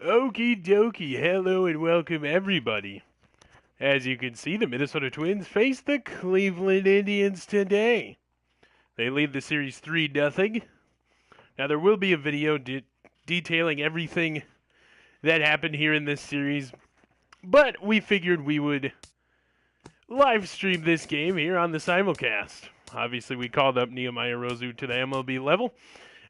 Okie dokie, hello and welcome everybody. As you can see, the Minnesota Twins face the Cleveland Indians today. They lead the series 3-0. Now there will be a video detailing everything that happened here in this series, but we figured we would live stream this game here on the simulcast. Obviously, we called up Nehemiah Rosu to the MLB level,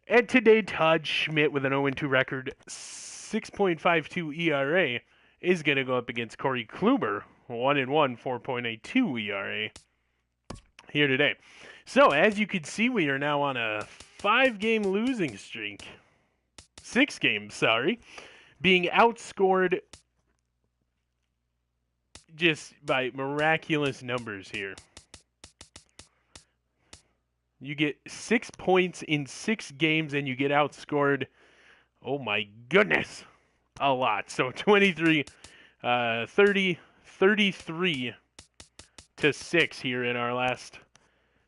and today Todd Schmidt with an 0-2 record, 6.52 ERA, is going to go up against Corey Kluber, 1-1, 4.82 ERA, here today. So, as you can see, we are now on a 5-game losing streak. 6 games, sorry. Being outscored just by miraculous numbers here. You get 6 points in 6 games and you get outscored, oh my goodness, a lot. So 23, 30, 33 to 6 here in our last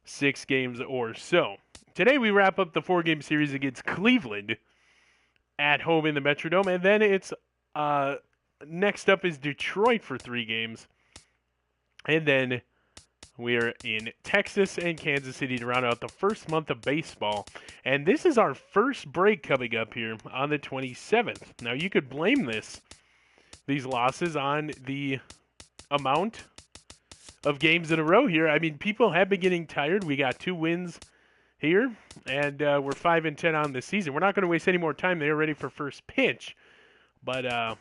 6 games or so. Today we wrap up the 4-game series against Cleveland at home in the Metrodome, and then it's next up is Detroit for 3 games, and then we're in Texas and Kansas City to round out the first month of baseball. And this is our first break coming up here on the 27th. Now, you could blame these losses on the amount of games in a row here. I mean, people have been getting tired. We got 2 wins here, and we're 5-10 on the season. We're not going to waste any more time. They're ready for first pitch. But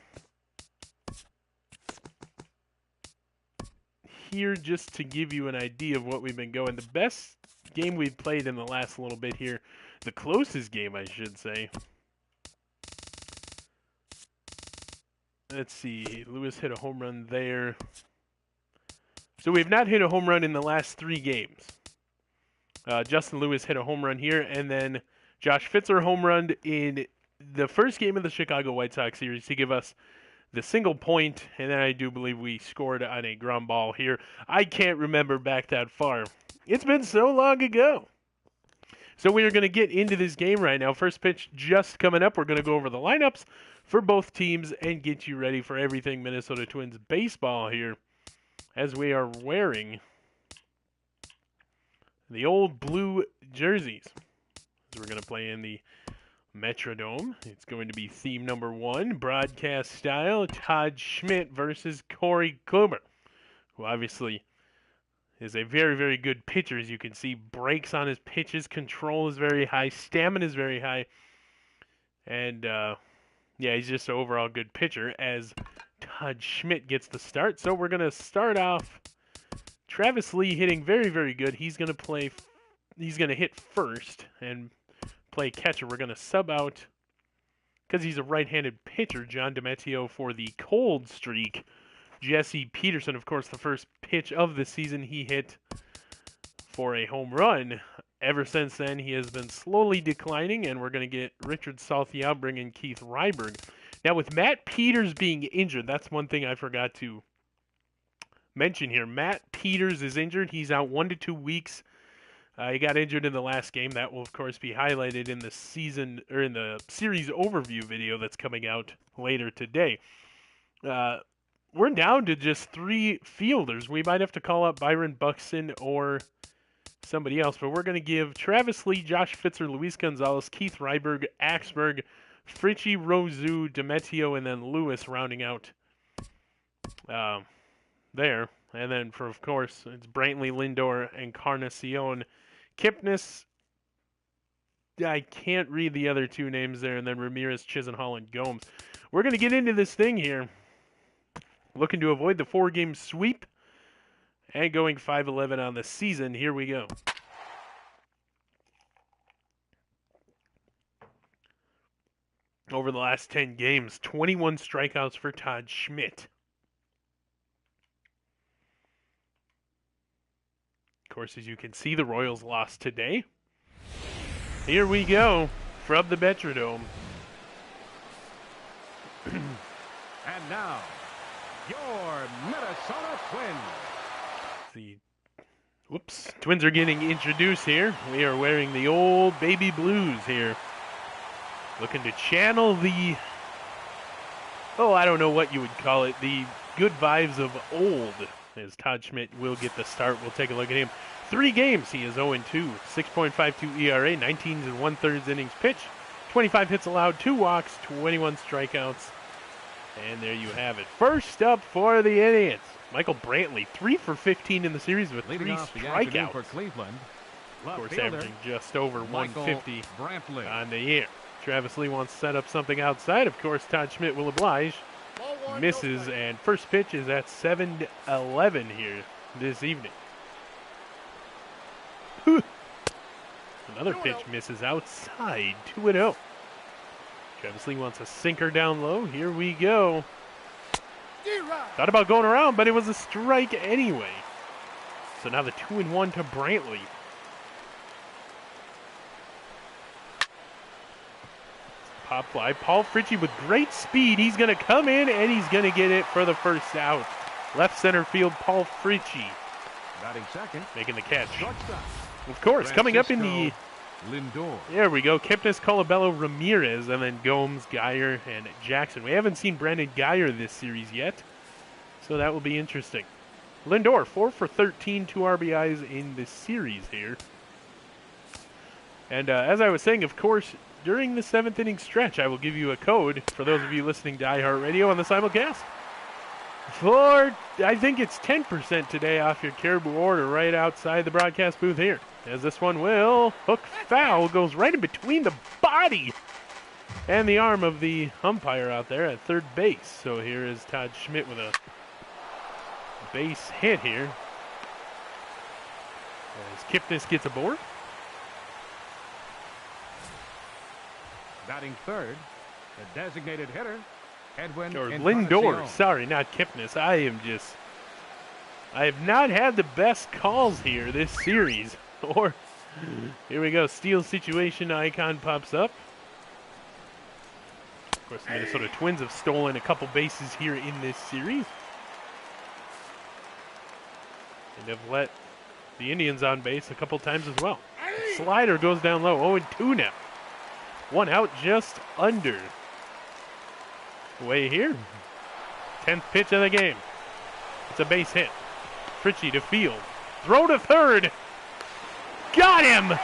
here just to give you an idea of what we've been going. The best game we've played in the last little bit here, the closest game I should say. Let's see, Lewis hit a home run there. So we've not hit a home run in the last 3 games. Justin Lewis hit a home run here, and then Josh Fitzer home run in the first game of the Chicago White Sox series to give us the single point, and then I do believe we scored on a ground ball here. I can't remember back that far. It's been so long ago. So we are going to get into this game right now. First pitch just coming up. We're going to go over the lineups for both teams and get you ready for everything Minnesota Twins baseball here, as we are wearing the old blue jerseys. So we're going to play in the Metrodome. It's going to be theme number 1, broadcast style, Todd Schmidt versus Corey Kluber, who obviously is a very, very good pitcher. As you can see, breaks on his pitches, control is very high, stamina is very high, and he's just an overall good pitcher as Todd Schmidt gets the start. So we're going to start off Travis Lee hitting very, very good. He's going to hit first and play catcher. We're going to sub out, because he's a right-handed pitcher, John DiMatteo for the cold streak. Jesse Peterson, of course, the first pitch of the season, he hit for a home run. Ever since then, he has been slowly declining, and we're going to get Richard Salthia bringing Keith Ryberg. Now, with Matt Peters being injured, that's one thing I forgot to mention here. Matt Peters is injured. He's out 1 to 2 weeks. He got injured in the last game. That will, of course, be highlighted in the season or in the series overview video that's coming out later today. We're down to just 3 fielders. We might have to call up Byron Buxton or somebody else, but we're going to give Travis Lee, Josh Fitzer, Luis Gonzalez, Keith Ryberg, Axberg, Fritchie, Rosu, DiMatteo, and then Lewis rounding out there. And then, of course, it's Brantley, Lindor, Encarnacion, Kipnis. I can't read the other 2 names there. And then Ramirez, Chisenhall, and Gomes. We're going to get into this thing here. Looking to avoid the 4-game sweep. And going 5-11 on the season. Here we go. Over the last 10 games, 21 strikeouts for Todd Schmidt. Of course, as you can see, the Royals lost today. Here we go from the Metrodome. And now, your Minnesota Twins. Twins are getting introduced here. We are wearing the old baby blues here. Looking to channel the oh, I don't know what you would call it, the good vibes of old, as Todd Schmidt will get the start. We'll take a look at him. 3 games, he is 0-2, 6.52 ERA, 19 1/3 innings pitched, 25 hits allowed, 2 walks, 21 strikeouts. And there you have it. First up for the Indians, Michael Brantley, 3 for 15 in the series with 3 strikeouts. For Cleveland, of course, averaging just over 150 on the year. Travis Lee wants to set up something outside. Of course, Todd Schmidt will oblige. Misses, and first pitch is at 7-11 here this evening. Another pitch misses outside, 2-0. Travis Lee wants a sinker down low. Here we go. Thought about going around, but it was a strike anyway. So now the 2-1 to Brantley. Pop fly. Paul Fritchie with great speed. He's going to come in, and he's going to get it for the first out. Left center field, Paul Fritchie. Batting second. Making the catch. Shortstop. Of course, coming up in the... Lindor. There we go. Kipnis, Colabello, Ramirez, and then Gomes, Geyer, and Jackson. We haven't seen Brandon Geyer this series yet, so that will be interesting. Lindor, 4 for 13, 2 RBIs in this series here. And as I was saying, of course, during the 7th inning stretch, I will give you a code for those of you listening to iHeartRadio on the simulcast. For, I think it's 10% today off your Caribou order right outside the broadcast booth here. As this one will hook foul, goes right in between the body and the arm of the umpire out there at third base. So here is Todd Schmidt with a base hit here. As Kipnis gets aboard. Batting third, the designated hitter, Edwin Or Lindor, sorry, not Kipnis. I have not had the best calls here this series. Or, here we go, steal situation icon pops up. Of course, the Minnesota Twins have stolen a couple bases here in this series. And have let the Indians on base a couple times as well. Slider goes down low, 0-2 now. 1 out just under. Way here. 10th pitch of the game. It's a base hit. Fritchie to field. Throw to third. Got him!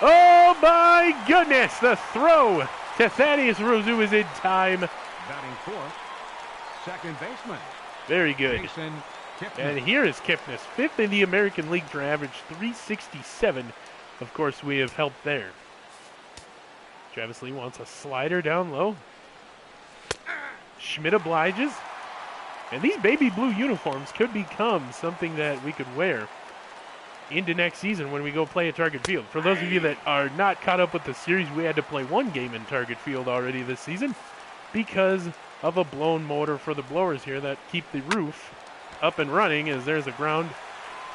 Oh my goodness! The throw to Thaddeus Rozu is in time. Batting fourth, second baseman. Very good. Jason Kipnis. And here is Kipnis, 5th in the American League for average, 367. Of course, we have helped there. Travis Lee wants a slider down low. Schmidt obliges. And these baby blue uniforms could become something that we could wear into next season when we go play at Target Field. For those of you that are not caught up with the series, we had to play 1 game in Target Field already this season because of a blown motor for the blowers here that keep the roof up and running. As there's a ground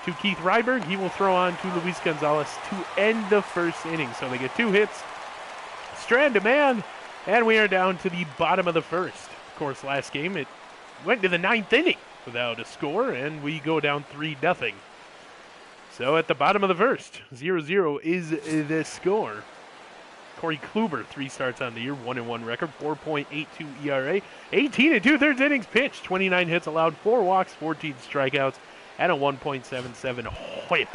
to Keith Ryberg. He will throw on to Luis Gonzalez to end the first inning. So they get 2 hits, strand to man, and we are down to the bottom of the first. Of course, last game it went to the 9th inning without a score, and we go down 3-0. So at the bottom of the first, 0-0 is the score. Corey Kluber, 3 starts on the year, 1-1 record, 4.82 ERA, 18 2/3 innings pitched, 29 hits allowed, 4 walks, 14 strikeouts, and a 1.77 whip.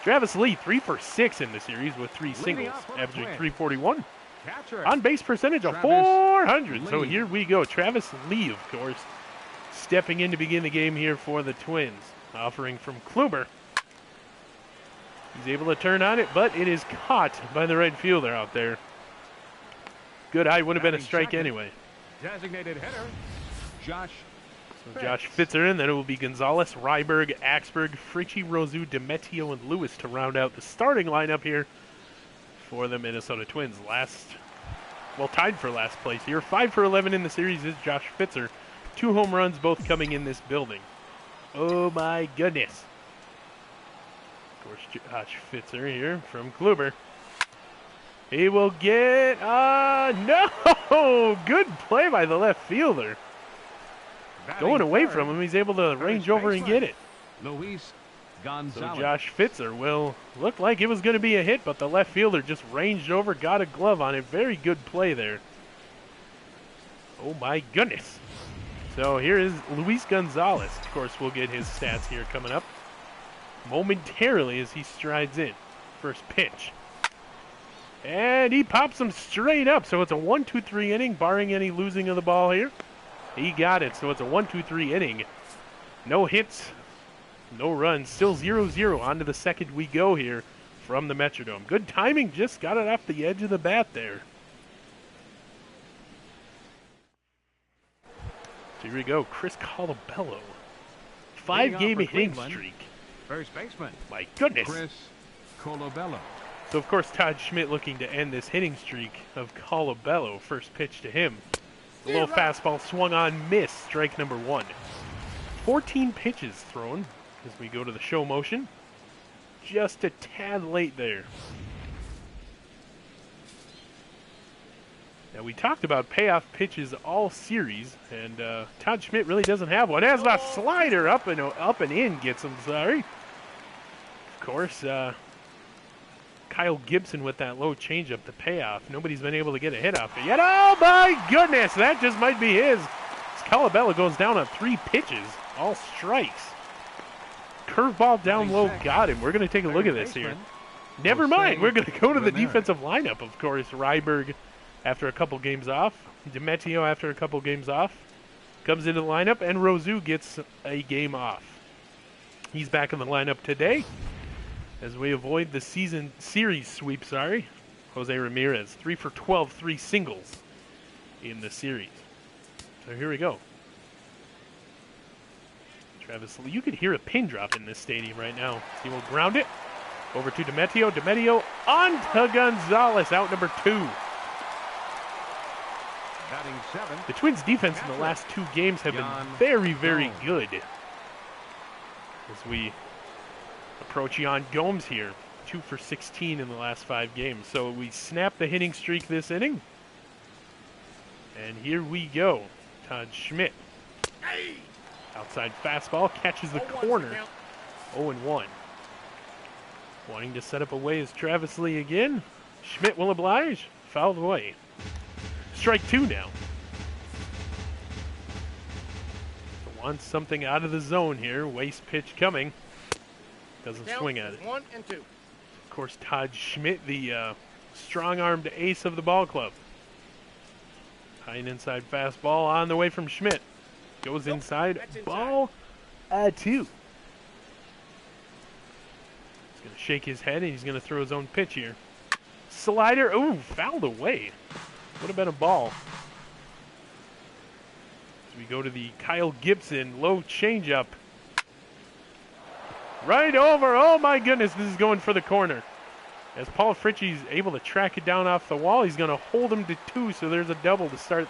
Travis Lee, 3 for 6 in the series with 3 singles, averaging 341. On base percentage of 400. So here we go. Travis Lee, of course, stepping in to begin the game here for the Twins. Offering from Kluber. He's able to turn on it, but it is caught by the right fielder out there. Good eye, would have been a strike anyway. Designated hitter, Josh Fitzer in. Then it will be Gonzalez, Ryberg, Axberg, Fritchie, Rozu, Demetrio, and Lewis to round out the starting lineup here for the Minnesota Twins. Tied for last place here. 5 for 11 in the series is Josh Fitzer. 2 home runs, both coming in this building. Oh my goodness. Of course, Josh Fitzer here from Kluber. He will get, no! Good play by the left fielder. Going away from him, he's able to range over and get it. Luis Gonzalez. So Josh Fitzer will look like it was going to be a hit, but the left fielder just ranged over, got a glove on it. Very good play there. Oh my goodness. So here is Luis Gonzalez. Of course, we'll get his stats here coming up momentarily as he strides in. First pitch. And he pops him straight up. So it's a 1-2-3 inning, barring any losing of the ball here. He got it. So it's a 1-2-3 inning. No hits, no runs. Still 0-0. On to the second we go here from the Metrodome. Good timing. Just got it off the edge of the bat there. So here we go. Chris Colabello. 5-game hitting streak. First baseman. My goodness. Chris Colabello. So, of course, Todd Schmidt looking to end this hitting streak of Colabello. First pitch to him. A little fastball swung on, miss. Strike number 1. 14 pitches thrown as we go to the show motion. Just a tad late there. Now, we talked about payoff pitches all series, and Todd Schmidt really doesn't have one. As the slider up and in gets him, sorry. Of course, Kyle Gibson with that low changeup, the payoff. Nobody's been able to get a hit off it yet. Oh, my goodness, that just might be his. Colabello goes down on 3 pitches, all strikes. Curveball down low, got him. We're going to take a look at this here. Never mind, we're going to go to the defensive lineup, of course. Ryberg after a couple games off. DiMatteo after a couple games off. Comes into the lineup, and Rosu gets a game off. He's back in the lineup today as we avoid the series sweep, Jose Ramirez, 3 for 12, 3 singles in the series. So here we go. Travis, you could hear a pin drop in this stadium right now. He will ground it over to DiMatteo. DiMatteo on to Gonzalez, out number 2. Batting 7. The Twins' defense in the last 2 games have been very, very good. As we approach Yan Gomes here, 2 for 16 in the last 5 games. So we snap the hitting streak this inning. And here we go. Todd Schmidt. Outside fastball, catches the corner. 0-1. Wanting to set up a way is Travis Lee again. Schmidt will oblige. Fouled away. Strike 2 now. So wants something out of the zone here. Waste pitch coming. Doesn't swing at it. 1 and 2. Of course, Todd Schmidt, the strong-armed ace of the ball club. High and inside fastball on the way from Schmidt. Goes inside. Ball 2. He's going to shake his head, and he's going to throw his own pitch here. Slider. Ooh, fouled away. Would have been a ball. As we go to the Kyle Gibson low changeup. Right over. Oh, my goodness. This is going for the corner. As Paul Fritchie's able to track it down off the wall, he's going to hold him to 2, so there's a double to start.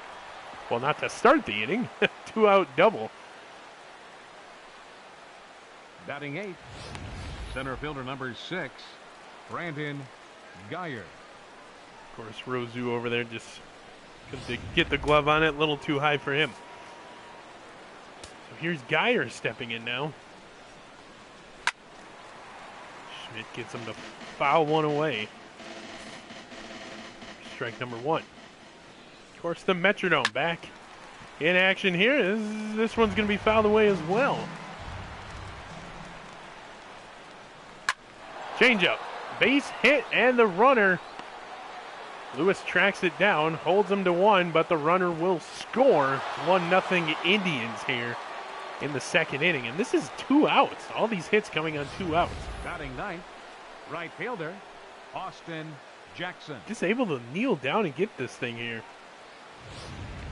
Well, not to start the inning. 2-out double. Batting 8. Center fielder number 6, Brandon Geyer. Of course, Rosu over there just couldn't get the glove on it. A little too high for him. So here's Geyer stepping in now. Schmidt gets him to foul one away. Strike number 1. Of course, the Metrodome back in action here. This one's going to be fouled away as well. Changeup. Base hit, and the runner. Lewis tracks it down, holds him to 1, but the runner will score. 1-0 Indians here in the second inning. And this is 2 outs. All these hits coming on 2 outs. Batting 9th, right fielder, Austin Jackson. Just able to kneel down and get this thing here.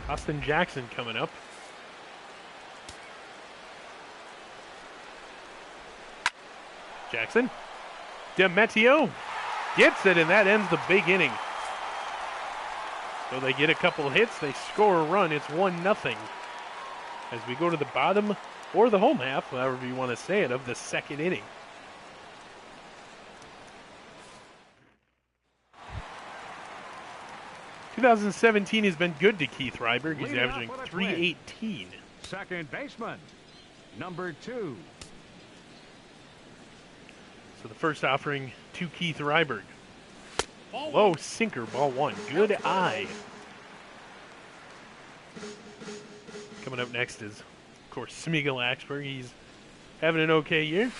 Austin Jackson coming up. Jackson. DiMatteo gets it, and that ends the big inning. So they get a couple hits, they score a run. It's 1-0. As we go to the bottom, or the home half, however you want to say it, of the second inning. ...2017 has been good to Keith Ryberg. He's averaging .318. Second baseman, number 2. So the first offering to Keith Ryberg. Low sinker, ball 1. Good eye. Coming up next is, of course, Smeagol Axberg. He's having an okay year.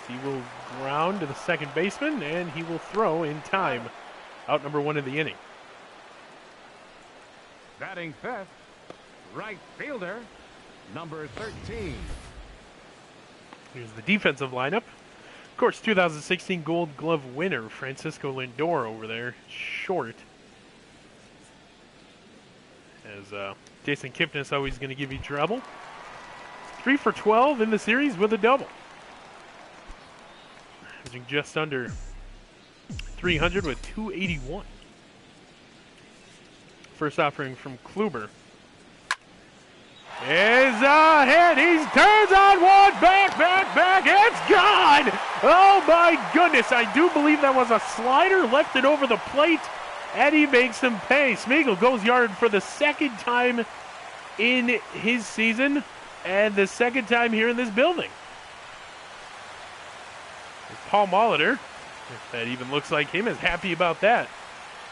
He will ground to the second baseman, and he will throw in time. Out number 1 of the inning. Batting fifth, right fielder, number 13. Here's the defensive lineup. Of course, 2016 Gold Glove winner Francisco Lindor over there, short. As Jason Kipnis always going to give you trouble. 3 for 12 in the series with a double. Averaging just under 300 with 281. First offering from Kluber. Is a hit. He turns on one. Back. It's gone. Oh, my goodness. I do believe that was a slider. Left it over the plate. And he makes him pay. Smeagol goes yard for the second time in his season. And the second time here in this building. Paul Molitor, if that even looks like him, is happy about that.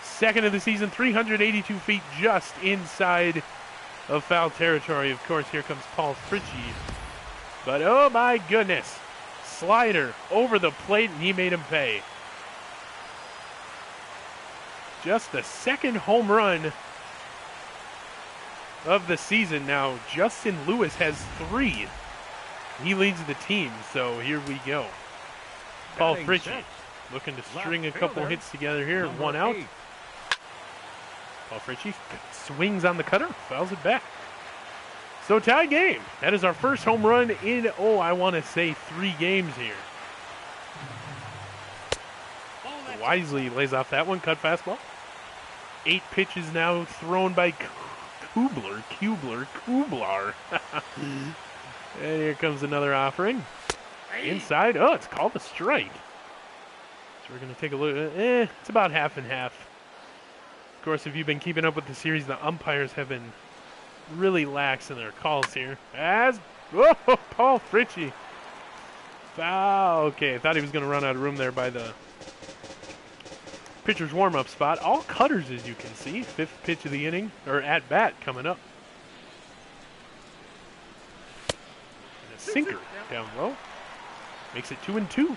Second of the season, 382 feet just inside of foul territory. Of course, here comes Paul Fritchie. But oh my goodness, slider over the plate, and he made him pay. Just the second home run of the season now. Justin Lewis has 3. He leads the team, so here we go. Paul Fritchie looking to string a couple hits together here. 1 out. Paul Fritchie swings on the cutter, fouls it back. So tie game. That is our first home run in, I want to say 3 games here. Wisely lays off that one, cut fastball. 8 pitches now thrown by Kubler. And here comes another offering. Inside. Oh, it's called a strike. So we're going to take a look. It's about half and half. Of course, if you've been keeping up with the series, the umpires have been really lax in their calls here. Paul Fritchie. Foul. Okay, I thought he was going to run out of room there by the pitcher's warm-up spot. All cutters, as you can see. 5th pitch of the inning, or at bat, coming up. And a sinker down low. Makes it 2-2.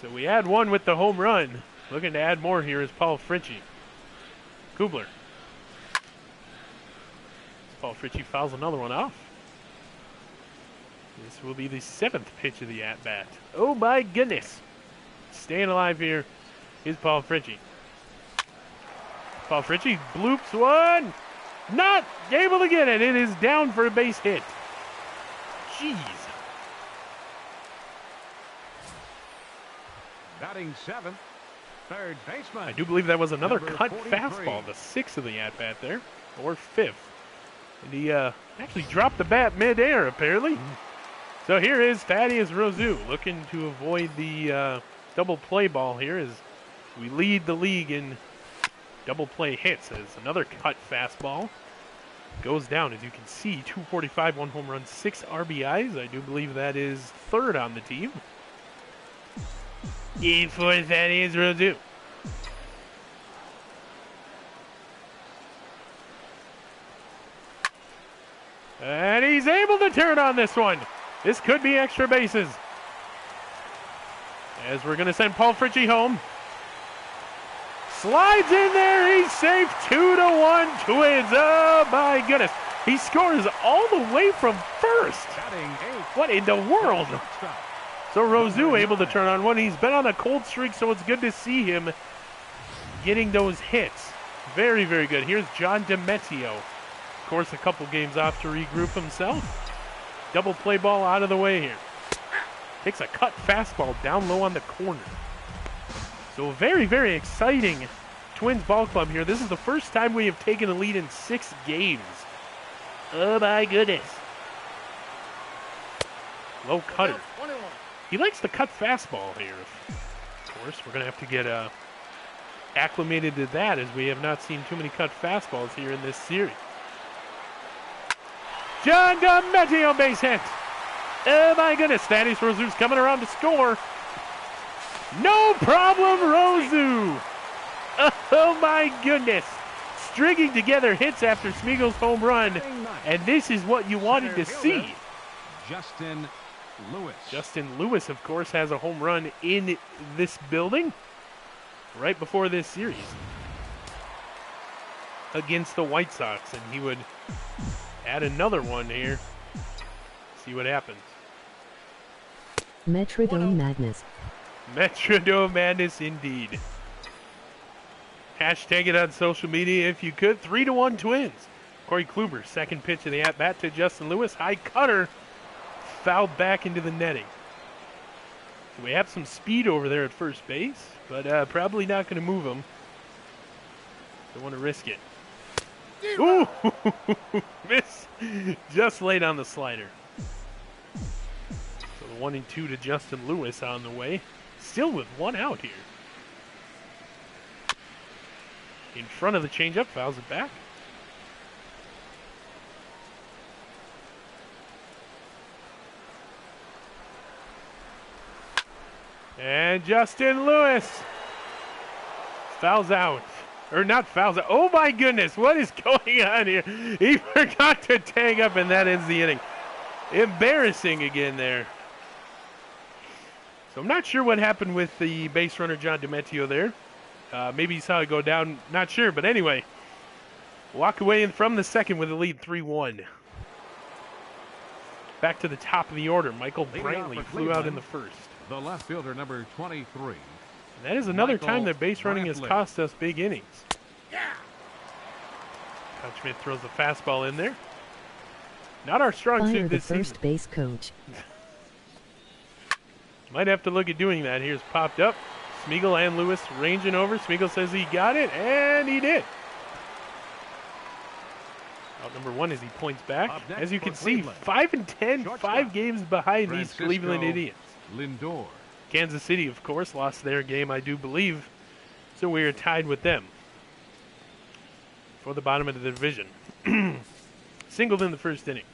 So we add 1 with the home run. Looking to add more here is Paul Fritchie. Kubler. Paul Fritchie fouls another one off. This will be the 7th pitch of the at-bat. Oh my goodness. Staying alive here is Paul Fritchie. Paul Fritchie bloops one. Not able to get it. It is down for a base hit. Jeez. Batting 7th, third baseman. I do believe that was another Number cut 43. fastball, the 6th of the at-bat there, or 5th. And he actually dropped the bat midair, apparently. So here is Thaddeus Rosu looking to avoid the double play ball here as we lead the league in double play hits as another cut fastball goes down. As you can see, 245, 1 home run, 6 RBIs. I do believe that is 3rd on the team. In for Thaddeus Rosu. And he's able to turn on this one. This could be extra bases. As we're going to send Paul Fritchie home. Slides in there. He's safe. 2-1 Twins. Oh, my goodness. He scores all the way from first. What in the world? So Rosu able to turn on one. He's been on a cold streak, so it's good to see him getting those hits. Very, very good. Here's John DiMettio. Of course, a couple games off to regroup himself. Double play ball out of the way here. Takes a cut fastball down low on the corner. So very, very exciting Twins ball club here. This is the first time we have taken a lead in 6 games. Oh my goodness. Low cutter. He likes the cut fastball here. Of course, we're going to have to get acclimated to that as we have not seen too many cut fastballs here in this series. John DiMettio base hit. Oh my goodness, Thaddeus Rosu's coming around to score. No problem, Rosu. Oh my goodness. stringing together hits after Smeagol's home run, and this is what you wanted to see. Justin Lewis. Justin Lewis, of course, has a home run in this building right before this series against the White Sox, and he would add another one here. See what happens. Metrodome Madness. Metrodome Madness indeed. Hashtag it on social media if you could. 3-1 Twins. Corey Kluber, second pitch of the at-bat to Justin Lewis. High cutter, fouled back into the netting. So we have some speed over there at first base, but probably not going to move him. Don't want to risk it. Ooh, miss just late on the slider. So the 1-2 to Justin Lewis on the way. Still with one out here. In front of the changeup, fouls it back. And Justin Lewis fouls out. Or not fouls out. Oh my goodness, what is going on here? He forgot to tag up, and that ends the inning. Embarrassing again there. So I'm not sure what happened with the base runner John DiMatteo there. Maybe he saw it go down, not sure. But anyway, walk away from the second with a lead 3-1. Back to the top of the order. Michael Brantley flew out in the first. The left fielder, number 23. And that is another time that base running has cost us big innings. Todd Schmidt throws a fastball in there. Not our strong suit this season. First base coach. Might have to look at doing that. Here's popped up. Smeagol and Lewis ranging over. Smeagol says he got it, and he did. Out number one as he points back. As you can see, 5-10, 5 games behind these Cleveland Indians. Lindor. Kansas City, of course, lost their game, I do believe. So we are tied with them for the bottom of the division. Singled in the first inning.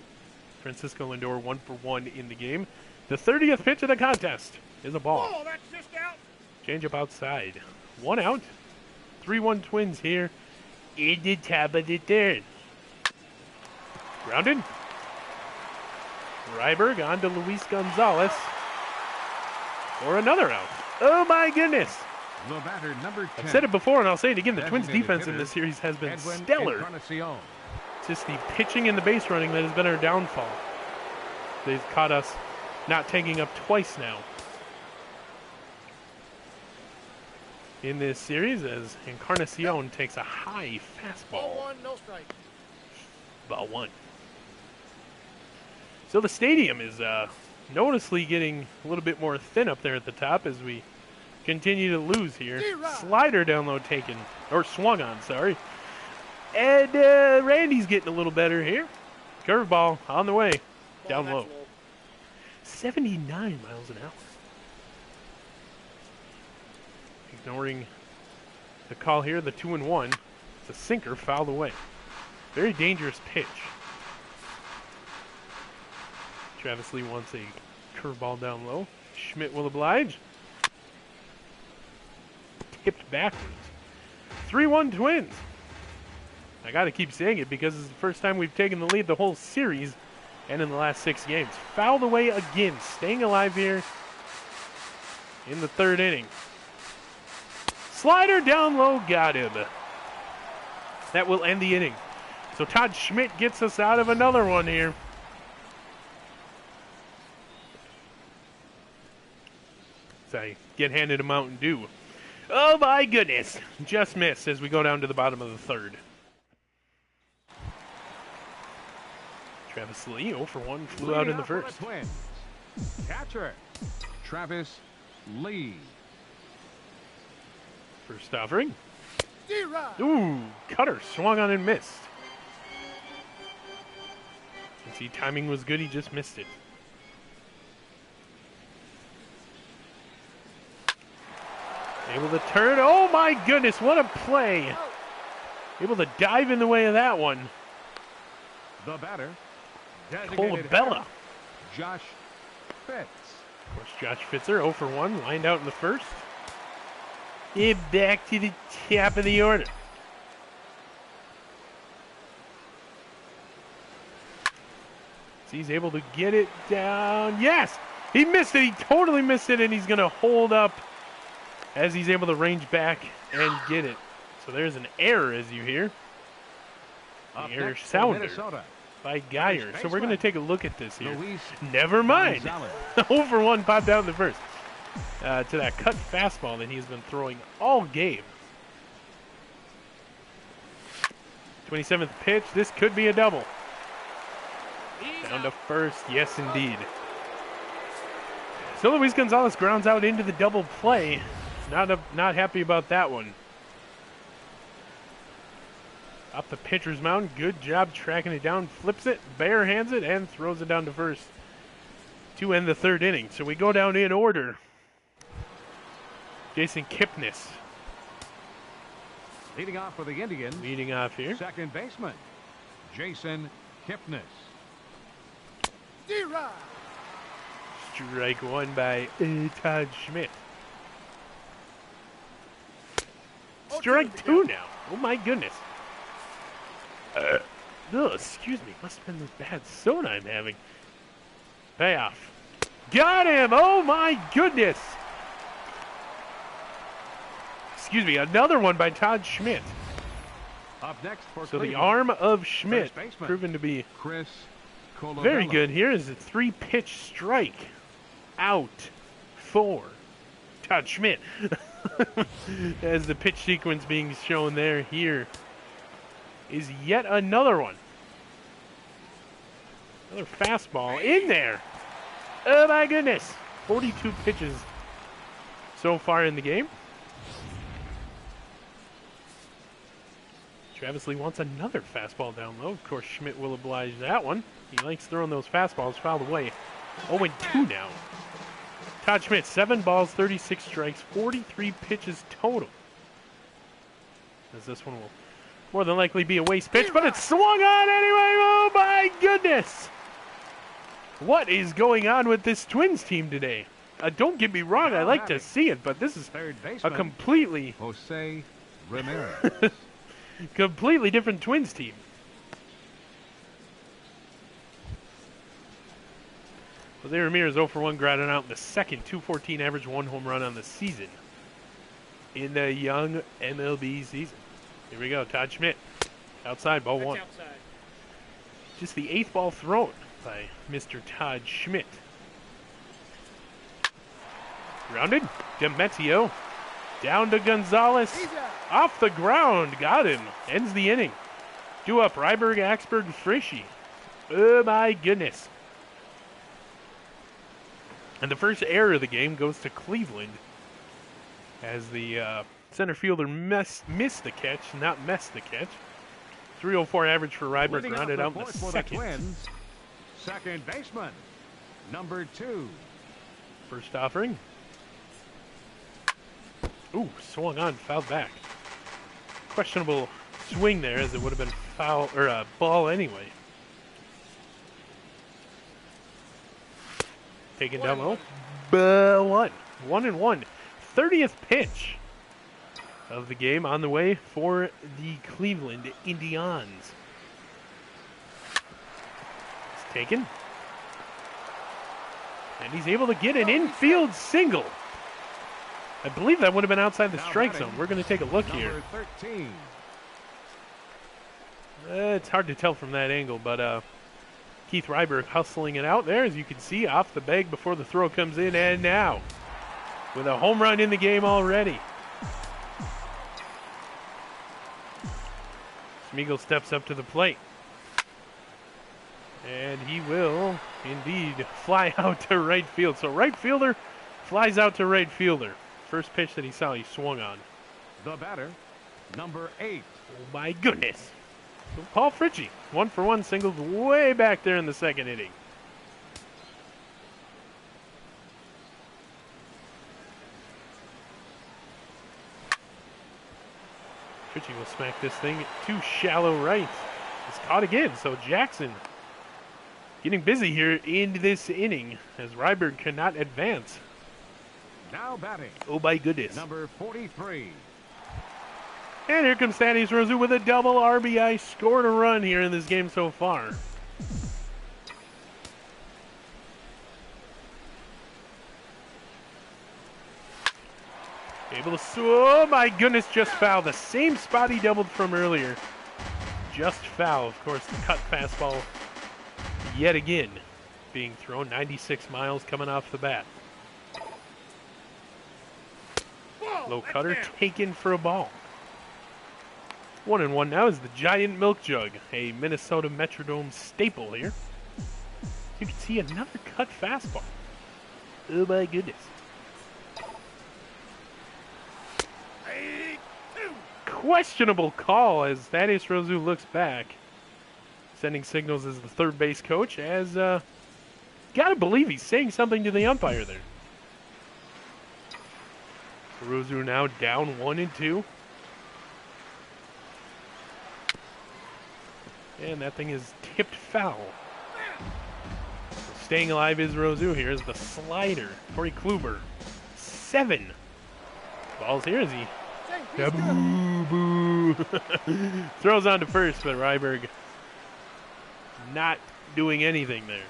Francisco Lindor 1 for 1 in the game. The 30th pitch of the contest is a ball. Oh, that's just out. Change up outside. 1 out. 3-1 Twins here in the top of the third. Grounded. Ryberg on to Luis Gonzalez for another out. Oh my goodness. The batter, number 10. I've said it before and I'll say it again. The Twins defense in this series has been stellar. It's just the pitching and the base running that has been our downfall. They've caught us not taking up twice now in this series as Encarnacion takes a high fastball. Ball one, no strike. Ball one. So the stadium is noticeably getting a little bit more thin up there at the top as we continue to lose here. Slider down low taken, or swung on, sorry. And Randy's getting a little better here. Curveball on the way, down low. 79 miles an hour. Ignoring the call here, the 2-1. It's a sinker fouled away. Very dangerous pitch. Travis Lee wants a curveball down low. Schmidt will oblige. Tipped backwards. 3-1 Twins. I got to keep saying it because it's the first time we've taken the lead the whole series and in the last 6 games. Fouled away again, staying alive here in the third inning. Slider down low, got him. That will end the inning. So Todd Schmidt gets us out of another one here. So I get handed a Mountain Dew. Oh my goodness. Just missed as we go down to the bottom of the third. Travis Lee, 0 for 1, flew out in the first. Catcher, Travis Lee. First offering. Ooh, cutter swung on and missed. Since the timing was good, he just missed it. Able to turn. Oh my goodness, what a play. Able to dive in the way of that one. The batter, Colabella. Josh Fitz. Of course, Josh Fitzer, 0 for 1, lined out in the first. And back to the top of the order. He's able to get it down. Yes! He missed it. He totally missed it, and he's going to hold up as he's able to range back and get it. So there's an error, as you hear. The error sounder by Geyer. So we're going to take a look at this here. Never mind. 0 for 1 popped out in the first. To that cut fastball that he's been throwing all game. 27th pitch. This could be a double. Down to first. Yes, indeed. So Luis Gonzalez grounds out into the double play. Not happy about that one. Up the pitcher's mound. Good job tracking it down. Flips it, barehands it, and throws it down to first to end the third inning. So we go down in order. Jason Kipnis leading off for the Indians. Leading off here. Second baseman, Jason Kipnis. Strike one by Todd Schmidt. Strike two now. Oh my goodness. Excuse me. Must have been this bad soda I'm having. Payoff. Got him. Oh my goodness. Excuse me. Another one by Todd Schmidt. Up next for so Cleveland. The arm of Schmidt proven to be very good. Here is a 3-pitch strike. Out for Todd Schmidt. As the pitch sequence being shown there, here is yet another one. Another fastball in there. Oh my goodness. 42 pitches so far in the game. Travis Lee wants another fastball down low. Of course, Schmidt will oblige that one. He likes throwing those fastballs fouled away. 0-2 now. Todd Schmidt, 7 balls, 36 strikes, 43 pitches total. As this one will more than likely be a waste pitch, but it's swung on anyway. Oh my goodness. What is going on with this Twins team today? Don't get me wrong, I like to see it, but this is a completely Jose Ramirez. completely different Twins team. Jose Ramirez 0 for 1, grounded out in the second. 214 average, 1 home run on the season in the young MLB season. Here we go, Todd Schmidt. Outside, ball 1. Outside. Just the 8th ball thrown by Mr. Todd Schmidt. Grounded, Demetrio. Down to Gonzalez. Off the ground, got him. Ends the inning. Due up, Ryberg, Axberg, Frischie. Oh my goodness. And the first error of the game goes to Cleveland as the center fielder missed the catch, not messed the catch. 304 average for Ryberg, grounded out in the second. Twins, second baseman, number 2. First offering. Ooh, swung on, fouled back. Questionable swing there, as it would have been foul or a ball anyway. Taken down low. 1-1. 30th pitch of the game on the way for the Cleveland Indians. It's taken. And he's able to get an infield single. I believe that would have been outside the strike zone. We're going to take a look here. 13. It's hard to tell from that angle, but Keith Ryberg hustling it out there, as you can see, off the bag before the throw comes in, and now with a home run in the game already. Smeagol steps up to the plate. And he will indeed fly out to right field. So right fielder flies out to right fielder. First pitch that he saw, he swung on. The batter, number 8. Oh my goodness. So Paul Frischie, 1 for 1, singled way back there in the second inning. Frischie will smack this thing too shallow right. It's caught again, so Jackson getting busy here in this inning as Ryberg cannot advance. Now batting. Oh my goodness. Number 43. And here comes Thaddeus Rosu with a double RBI, scored a run here in this game so far. Able to, oh my goodness, just foul. The same spot he doubled from earlier. Just foul. Of course, the cut fastball yet again being thrown. 96 miles coming off the bat. Low cutter taken for a ball. 1-1 now is the Giant Milk Jug, a Minnesota Metrodome staple here. You can see another cut fastball. Oh my goodness. Questionable call as Thaddeus Rozu looks back, sending signals as the third base coach, as gotta believe he's saying something to the umpire there. So Rozu now down 1-2. And that thing is tipped foul. So staying alive is Rozu. Here's the slider. Corey Kluber. 7 balls here as he boo. Throws on to first, but Ryberg not doing anything there.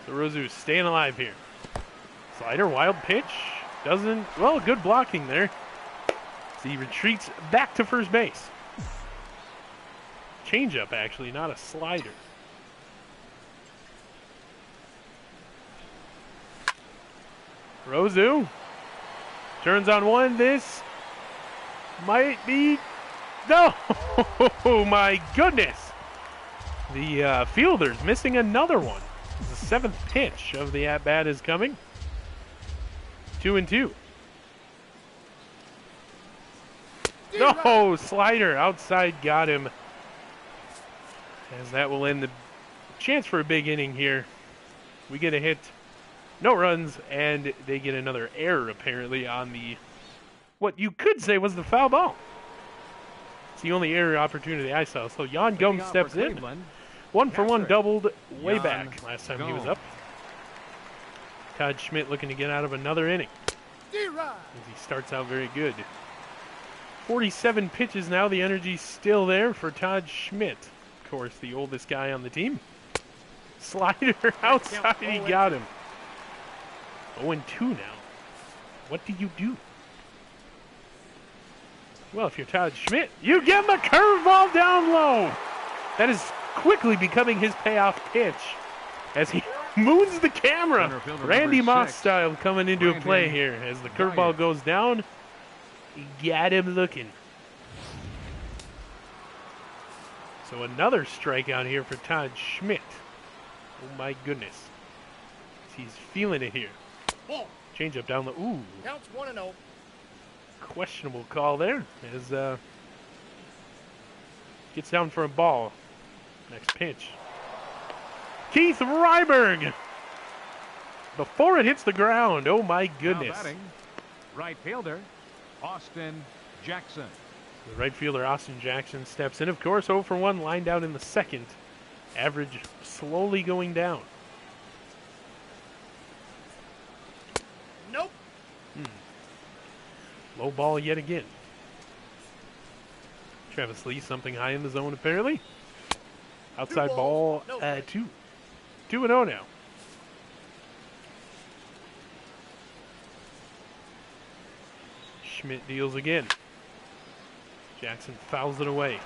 So Rozu staying alive here. Slider, wild pitch. Doesn't, well, good blocking there. So he retreats back to first base. Changeup, actually, not a slider. Rozu turns on one. This might be, no! Oh my goodness! The fielder's missing another one. The 7th pitch of the at-bat is coming. 2-2. No, slider outside, got him. As that will end the chance for a big inning here. We get a hit, no runs, and they get another error apparently on the, what you could say was the foul ball. It's the only error opportunity I saw. So Jan Gomes steps in. 1-for-1 doubled way back last time he was up. Todd Schmidt looking to get out of another inning. As he starts out very good. 47 pitches now. The energy's still there for Todd Schmidt. Of course, the oldest guy on the team. Slider outside, he got him. 0-2 now. What do you do? Well, if you're Todd Schmidt, you give him a curveball down low. That is quickly becoming his payoff pitch as he moons the camera. Randy Moss style coming into a play here as the curveball goes down. He got him looking. So another strikeout here for Todd Schmidt. Oh my goodness. He's feeling it here. Change up down the, ooh. Counts 1-0. Questionable call there as gets down for a ball. Next pitch. Keith Ryberg. Before it hits the ground. Oh my goodness. Right fielder, Austin Jackson. The right fielder, Austin Jackson, steps in. Of course, 0-for-1, lined out in the second. Average slowly going down. Nope. Low ball yet again. Travis Lee, something high in the zone apparently. Outside ball, 2. 2-0 now. Schmidt deals again. Jackson fouls it away.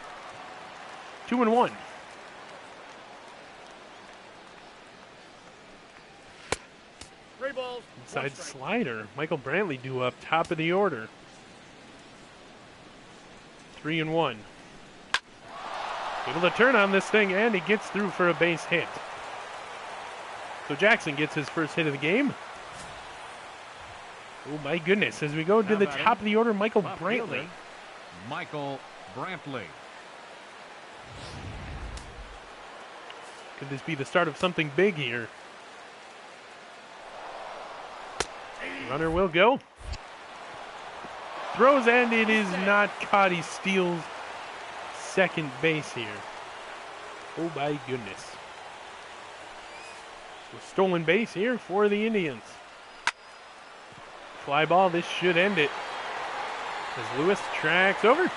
2-1. Three balls. Inside slider. Michael Brantley due up, top of the order. 3-1. Able to turn on this thing, and he gets through for a base hit. So Jackson gets his first hit of the game. Oh my goodness, as we go to the top of the order, Michael Brantley. Michael Brantley. Could this be the start of something big here? Runner will go. Throws, and it is not caught. He steals second base here. Oh my goodness. So stolen base here for the Indians. Fly ball, this should end it. As Lewis tracks over.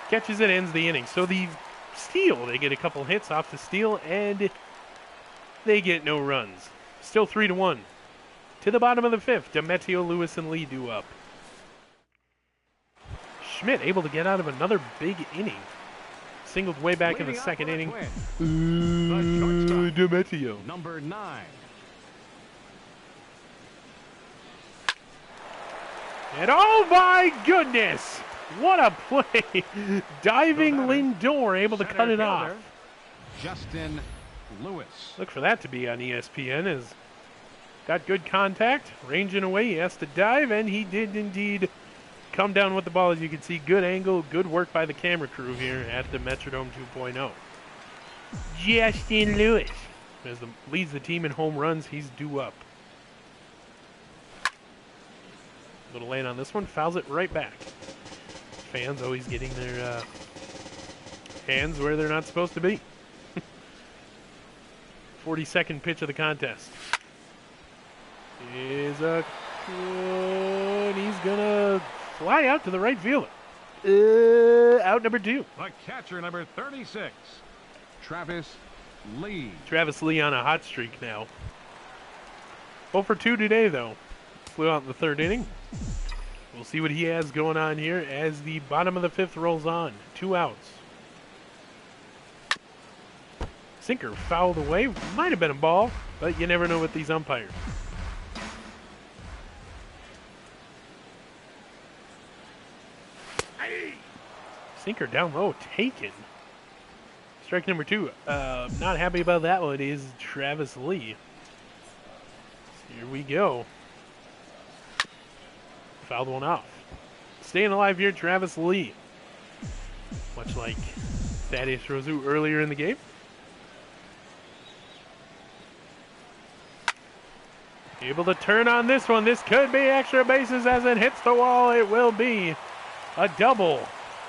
Catches it, ends the inning. So the steal, they get a couple hits off the steal, and they get no runs. Still 3-1. To the bottom of the 5th, Demetrio, Lewis, and Lee do up. Schmidt able to get out of another big inning. Singled way back in the second inning. Demetrio. Number 9. And oh my goodness! What a play! Diving Lindor able to cut it off. Justin Lewis. Look for that to be on ESPN. As got good contact, ranging away. He has to dive, and he did indeed come down with the ball. As you can see, good angle, good work by the camera crew here at the Metrodome 2.0. Justin Lewis leads the team in home runs. He's due up. A little late on this one, fouls it right back. Fans always getting their hands where they're not supposed to be. 42nd pitch of the contest. He's gonna fly out to the right fielder. Out number 2. The catcher, number 36, Travis Lee. Travis Lee on a hot streak now. 0 for 2 today, though. Flew out in the 3rd inning. We'll see what he has going on here as the bottom of the 5th rolls on. 2 outs. Sinker fouled away. Might have been a ball, but you never know with these umpires. Sinker down low, taken. Strike number 2. Not happy about that one is Travis Lee. Here we go. Fouled one off. Staying alive here, Travis Lee. Much like Thaddeus Rosu earlier in the game. Able to turn on this one. This could be extra bases as it hits the wall. It will be a double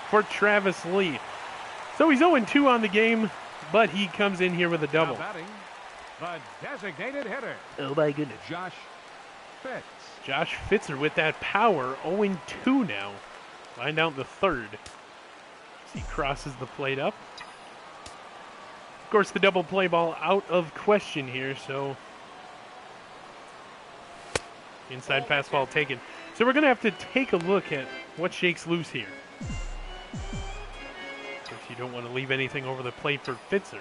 for Travis Lee. So he's 0-2 on the game, but he comes in here with a double. Now batting, the designated hitter. Oh my goodness. Josh Fitz. Josh Fitzer with that power, 0-2 now. Lined out in the 3rd. As he crosses the plate up. Of course, the double play ball out of question here, so inside fastball taken. So we're going to have to take a look at what shakes loose here. Of course, you don't want to leave anything over the plate for Fitzer.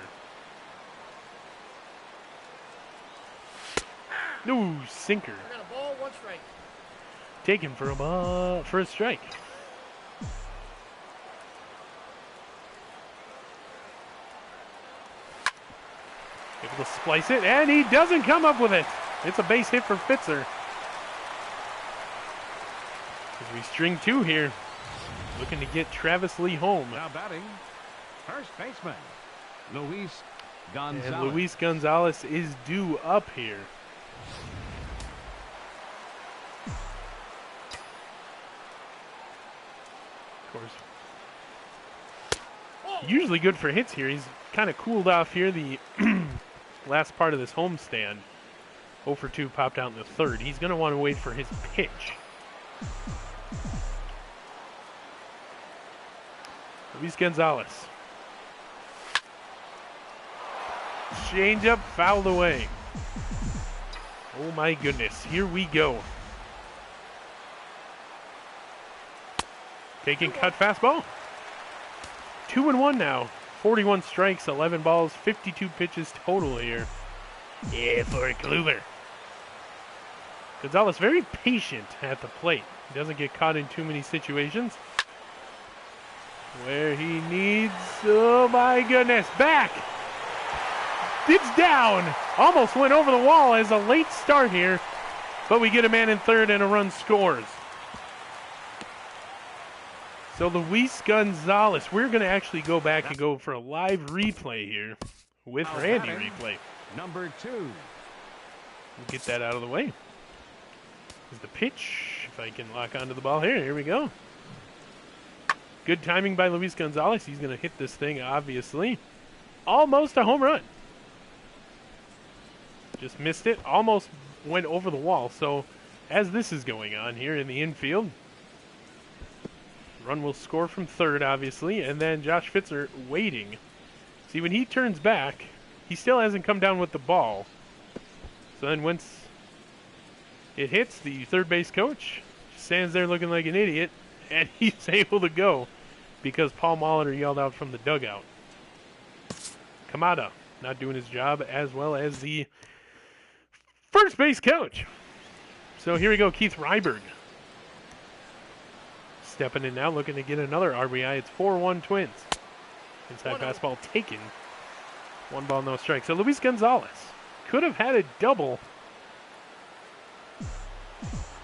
Ooh, sinker. I got a ball, 1 strike. Taken for a strike. Able to splice it, and he doesn't come up with it. It's a base hit for Fitzer. As we string 2 here, looking to get Travis Lee home. Now batting, first baseman, Luis Gonzalez. And Luis Gonzalez is due up here. Of course. Usually good for hits here. He's kind of cooled off here the last part of this homestand. 0 for 2 popped out in the 3rd. He's going to want to wait for his pitch. Luis Gonzalez. Change-up fouled away. Oh my goodness, here we go. Taking cut fastball. 2-1 now. 41 strikes, 11 balls, 52 pitches total here. Yeah, for Kluber. Gonzalez very patient at the plate. He doesn't get caught in too many situations where he needs, oh my goodness, back. It's down. Almost went over the wall as a late start here, but we get a man in 3rd and a run scores. So Luis Gonzalez, we're going to actually go back and go for a live replay here with Randy Replay. Number 2. We'll get that out of the way. Is the pitch, if I can lock onto the ball here. Here we go. Good timing by Luis Gonzalez. He's going to hit this thing, obviously. Almost a home run. Just missed it. Almost went over the wall. So as this is going on here in the infield, run will score from 3rd, obviously. And then Josh Fitzer waiting. See, when he turns back, he still hasn't come down with the ball. So then once it hits, the 3rd base coach stands there looking like an idiot and he's able to go because Paul Molitor yelled out from the dugout. Kamada not doing his job as well as the first base coach. So here we go, Keith Ryberg. Stepping in now, looking to get another RBI. It's 4-1 Twins. Inside fastball taken. 1 ball, no strike. So Luis Gonzalez could have had a double,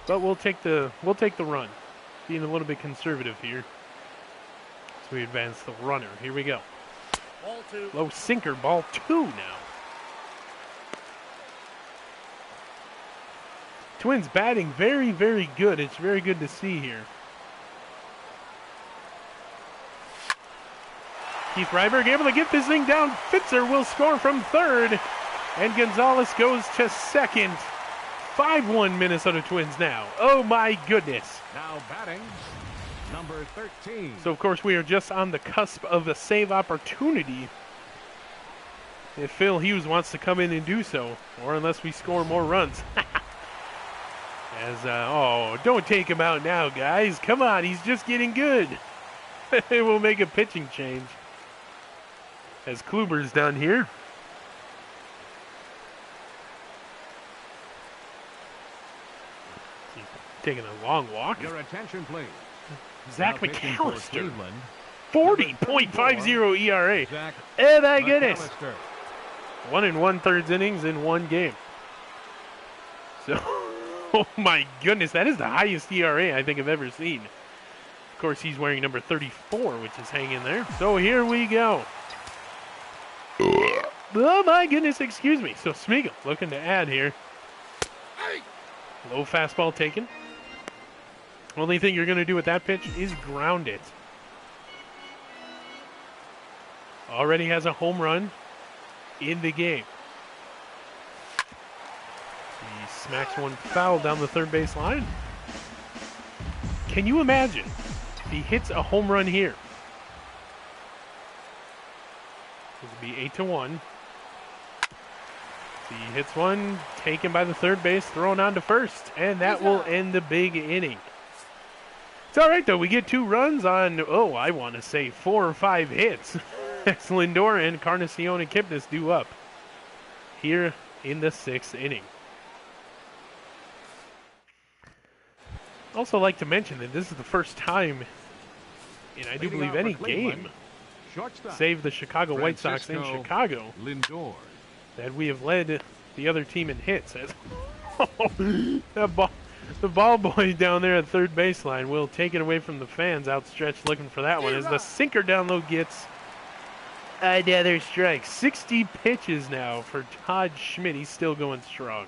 but we'll take the run. Being a little bit conservative here. So we advance the runner. Here we go. Ball 2. Low sinker, ball 2 now. Twins batting very, very good. It's very good to see here. Keith Ryberg able to get this thing down. Fitzer will score from third. And Gonzalez goes to second. 5-1 Minnesota Twins now. Oh my goodness. Now batting, number 13. So of course we are just on the cusp of a save opportunity. If Phil Hughes wants to come in and do so. Or unless we score more runs. Oh, don't take him out now, guys. Come on, he's just getting good. We'll make a pitching change. As Kluber's done here. Taking a long walk. Your attention, please. Zach Now pitching for McAllister. Cleveland, 40.50 ERA. Zach Oh my goodness. McAllister. 1 1/3 innings in one game. So, oh my goodness, that is the highest ERA I think I've ever seen. Of course, he's wearing number 34, which is hanging there. So here we go. Oh my goodness, excuse me. So Smeagol looking to add here. Low fastball taken. Only thing you're going to do with that pitch is ground it. Already has a home run in the game. He smacks one foul down the third base line. Can you imagine if he hits a home run here? This would be 8-1. He hits one, taken by the third base, thrown on to first, and that will end the big inning. It's all right, though. We get 2 runs on, I want to say 4 or 5 hits. As Lindor and Encarnacion and Kipnis do up here in the 6th inning. Also like to mention that this is the first time in, I do Leading believe, off any for Cleveland, game, shortstop, save the Chicago White Sox in Francisco Chicago, Lindor. that we have led the other team in hits. As the ball boy down there at third baseline will take it away from the fans, outstretched looking for that one. As the sinker down low gets another strike. 60 pitches now for Todd Schmidt. He's still going strong.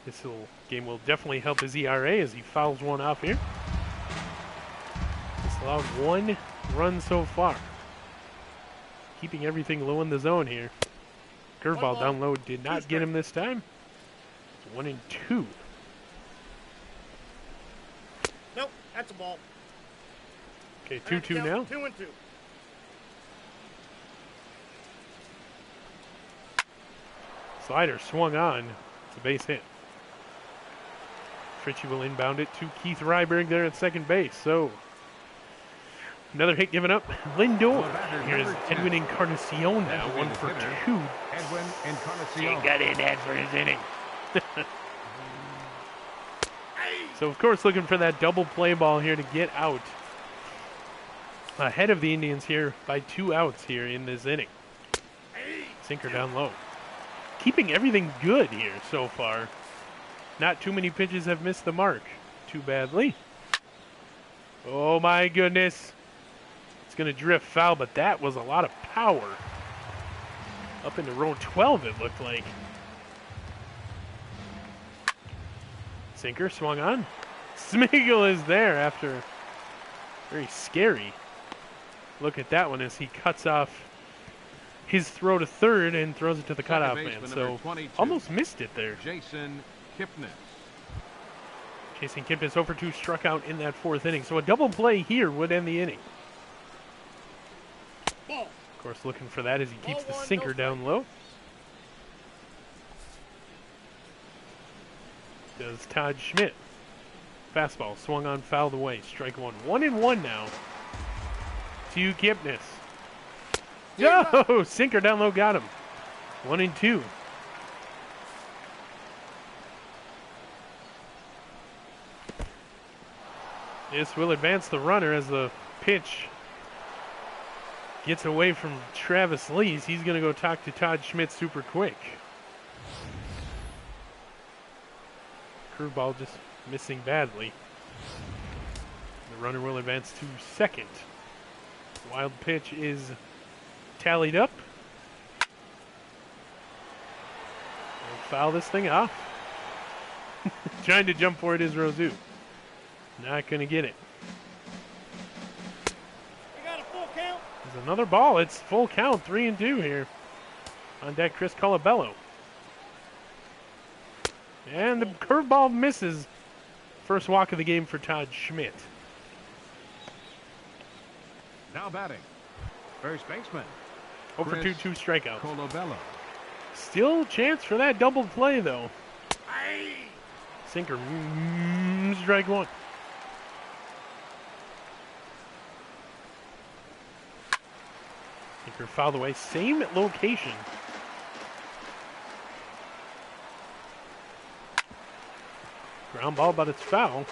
This game will definitely help his ERA as he fouls one off here. He's allowed 1 run so far. Keeping everything low in the zone here. Curveball down low did not get him this time. 1-2. Nope, that's a ball. Okay, 2-2 now. 2-2. Slider swung on. It's a base hit. Fritchie will inbound it to Keith Ryberg there at second base. So, another hit given up. Lindor. Here's Edwin Encarnacion now. 1 for 2. Edwin He Encarnacion. got in that for his inning. So, of course, looking for that double play ball here to get out. Ahead of the Indians here by 2 outs here in this inning. Sinker down low. Keeping everything good here so far. Not too many pitches have missed the mark too badly. Oh my goodness. It's going to drift foul, but that was a lot of power. Up into row 12 it looked like. Sinker swung on. Smeagol is there after very scary look at that one as he cuts off his throw to third and throws it to the cutoff man. So almost missed it there. Jason Kipnis. Jason Kipnis 0 for 2 struck out in that 4th inning. So a double play here would end the inning. Ball. Of course, looking for that as he keeps the Ball 1, sinker no down low. Does Todd Schmidt. Fastball swung on, fouled away. Strike one. 1-1 now. To Kipnis. No! Sinker down low, got him. 1-2. This will advance the runner as the pitch gets away from Travis Lees. He's going to go talk to Todd Schmidt super quick. Curveball just missing badly. The runner will advance to second. Wild pitch is tallied up. We'll foul this thing off. Trying to jump for it is Rosu. Not going to get it. You got a full count. There's another ball. It's full count, 3-2 here. On deck, Chris Colabello. And the curveball misses. First walk of the game for Todd Schmidt. Now batting, first baseman. 0 for 2, 2 strikeouts. Colabello. Still chance for that double play, though. Aye. Sinker, strike one. Sinker fouled away, same location. Ground ball, but it's foul.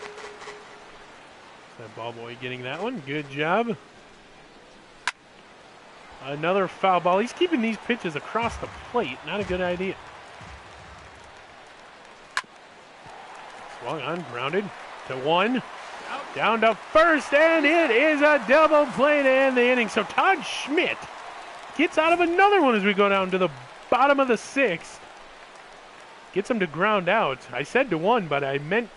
That ball boy getting that one. Good job. Another foul ball. He's keeping these pitches across the plate. Not a good idea. Swung on, grounded to one. Down to first, and it is a double play to end the inning. So Todd Schmidt gets out of another one as we go down to the bottom of the sixth. Gets him to ground out. I said to one, but I meant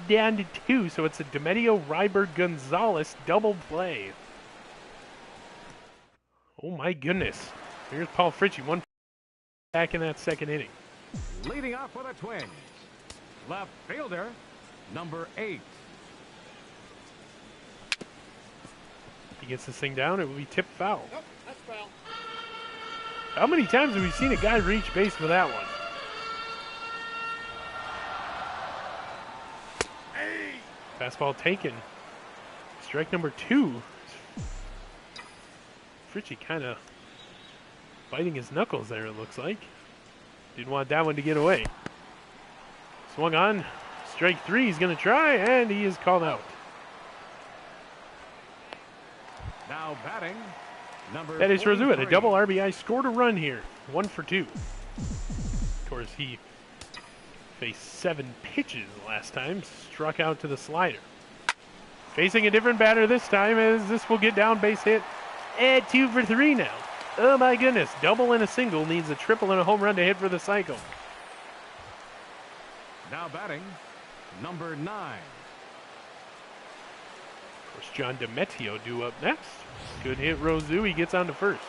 down to two. So it's a Demetrio Ryberg Gonzalez double play. Oh my goodness. Here's Paul Fritchie, one back in that second inning. Leading off for the Twins, left fielder, number 8. He gets this thing down, it will be tipped foul. Nope, that's foul. How many times have we seen a guy reach base for that one? Hey. Fastball taken. Strike number 2. Fritchie kind of biting his knuckles there, it looks like. Didn't want that one to get away. Swung on. Strike 3, he's going to try, and he is called out. Now batting, number That is Rosu at a 43. double RBI, scored a run here. 1 for 2. Of course, he faced 7 pitches last time, struck out to the slider. Facing a different batter this time as this will get down, base hit. At 2 for 3 now. Oh my goodness. Double and a single needs a triple and a home run to hit for the cycle. Now batting, number 9. Of course, John Demetrio due up next. Good hit, Rosu. He gets on to first.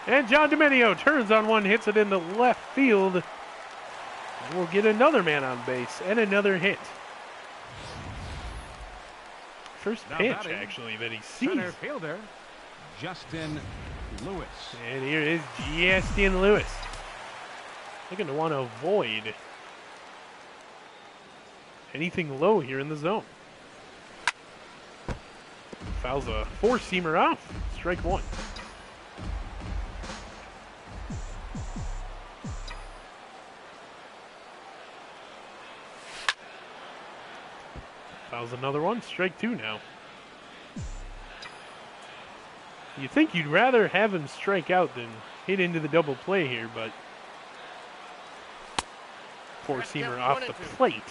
And John Demetrio turns on one, hits it into left field. And we'll get another man on base and another hit. First Now pitch, batting, actually, that he sees. Center fielder, Justin Lewis. And here is Justin Lewis. Looking to want to avoid anything low here in the zone. Fouls a four-seamer off. Strike 1. Fouls another one. Strike 2 now. You think you'd rather have him strike out than hit into the double play here, but four-seamer off the plate.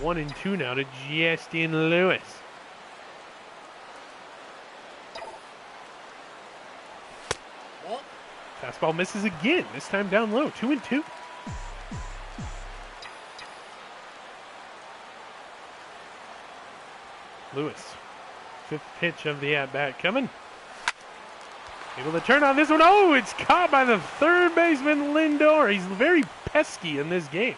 1-2 now to Justin Lewis. Ball. Fastball misses again, this time down low. 2-2. Lewis, 5th pitch of the at-bat coming. Able to turn on this one. Oh, it's caught by the third baseman, Lindor. He's very pesky in this game.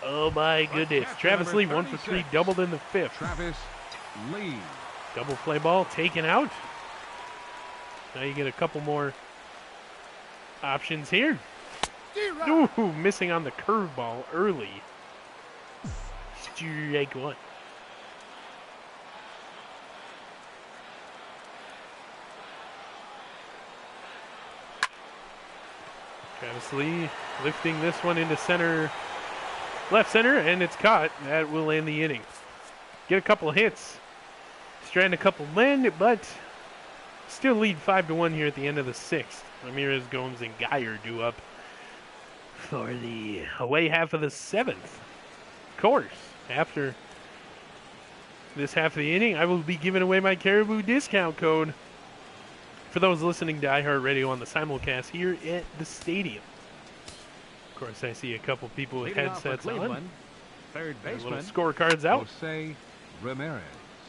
Oh, my goodness. Travis Lee, 1 for 3, doubled in the 5th. Travis Lee. Double play ball taken out. Now you get a couple more options here. D-Rod. Ooh, missing on the curveball early. Strike one. Travis Lee lifting this one into center, left center, and it's caught. That will end the inning. Get a couple of hits, strand a couple men, but still lead 5-1 here at the end of the sixth. Ramirez, Gomes, and Geyer due up for the away half of the seventh. Of course, after this half of the inning, I will be giving away my Caribou discount code for those listening to iHeartRadio on the simulcast here at the stadium. Of course, I see a couple people with Leading off for headsets on. Cleveland, third Their little baseman, scorecards out. Jose Ramirez.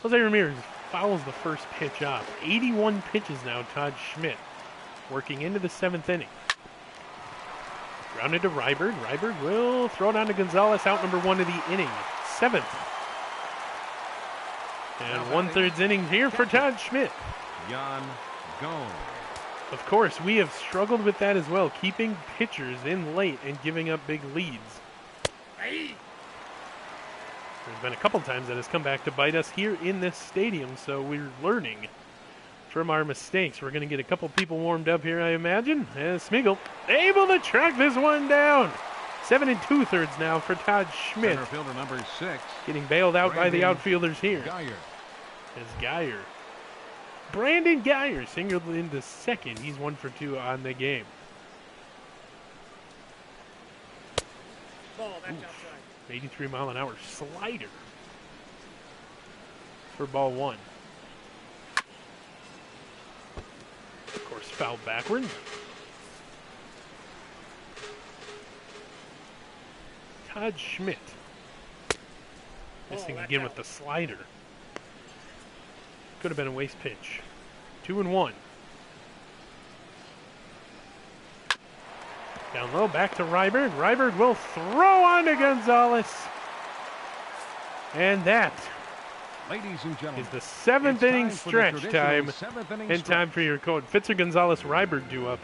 Jose Ramirez fouls the first pitch off. 81 pitches now, Todd Schmidt working into the seventh inning. Grounded to Ryberg. Ryberg will throw it on to Gonzalez, out number one of the inning. Seventh. And one-third inning here for Todd Schmidt. Jan Gomes. Of course, we have struggled with that as well, keeping pitchers in late and giving up big leads. Hey. There's been a couple times that has come back to bite us here in this stadium, so we're learning from our mistakes. We're going to get a couple people warmed up here, I imagine. As Smeagol able to track this one down. 7 2/3 now for Todd Schmidt. Center fielder number 6. Getting bailed out by the Brandon outfielders here. Geyer. As Geyer. Brandon Geyer singled into second. He's 1 for 2 on the game. Ball, that's Oof. outside. 83-mile-an-hour slider for ball one. Of course, fouled backwards. Todd Schmidt missing that's again out. with the slider. Could have been a waste pitch. 2-1. Down low, back to Ryberg. Ryberg will throw on to Gonzalez. And that Ladies and gentlemen, is the seventh it's inning time for the stretch traditional time. seventh inning And time stretch. for your code. Fitzer, Gonzalez, Ryberg due up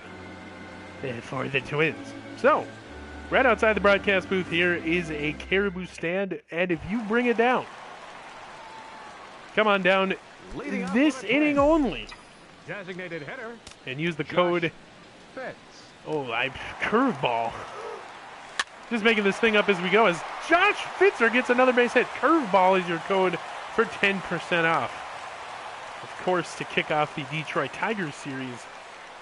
for the Twins. So, right outside the broadcast booth here is a Caribou stand. And if you bring it down, come on down Leading off this for the inning Twins. only Designated hitter, and use the Josh code. Fitz. Oh, curveball. Just making this thing up as we go as Josh Fitzer gets another base hit. Curveball is your code for 10% off. Of course, to kick off the Detroit Tigers series,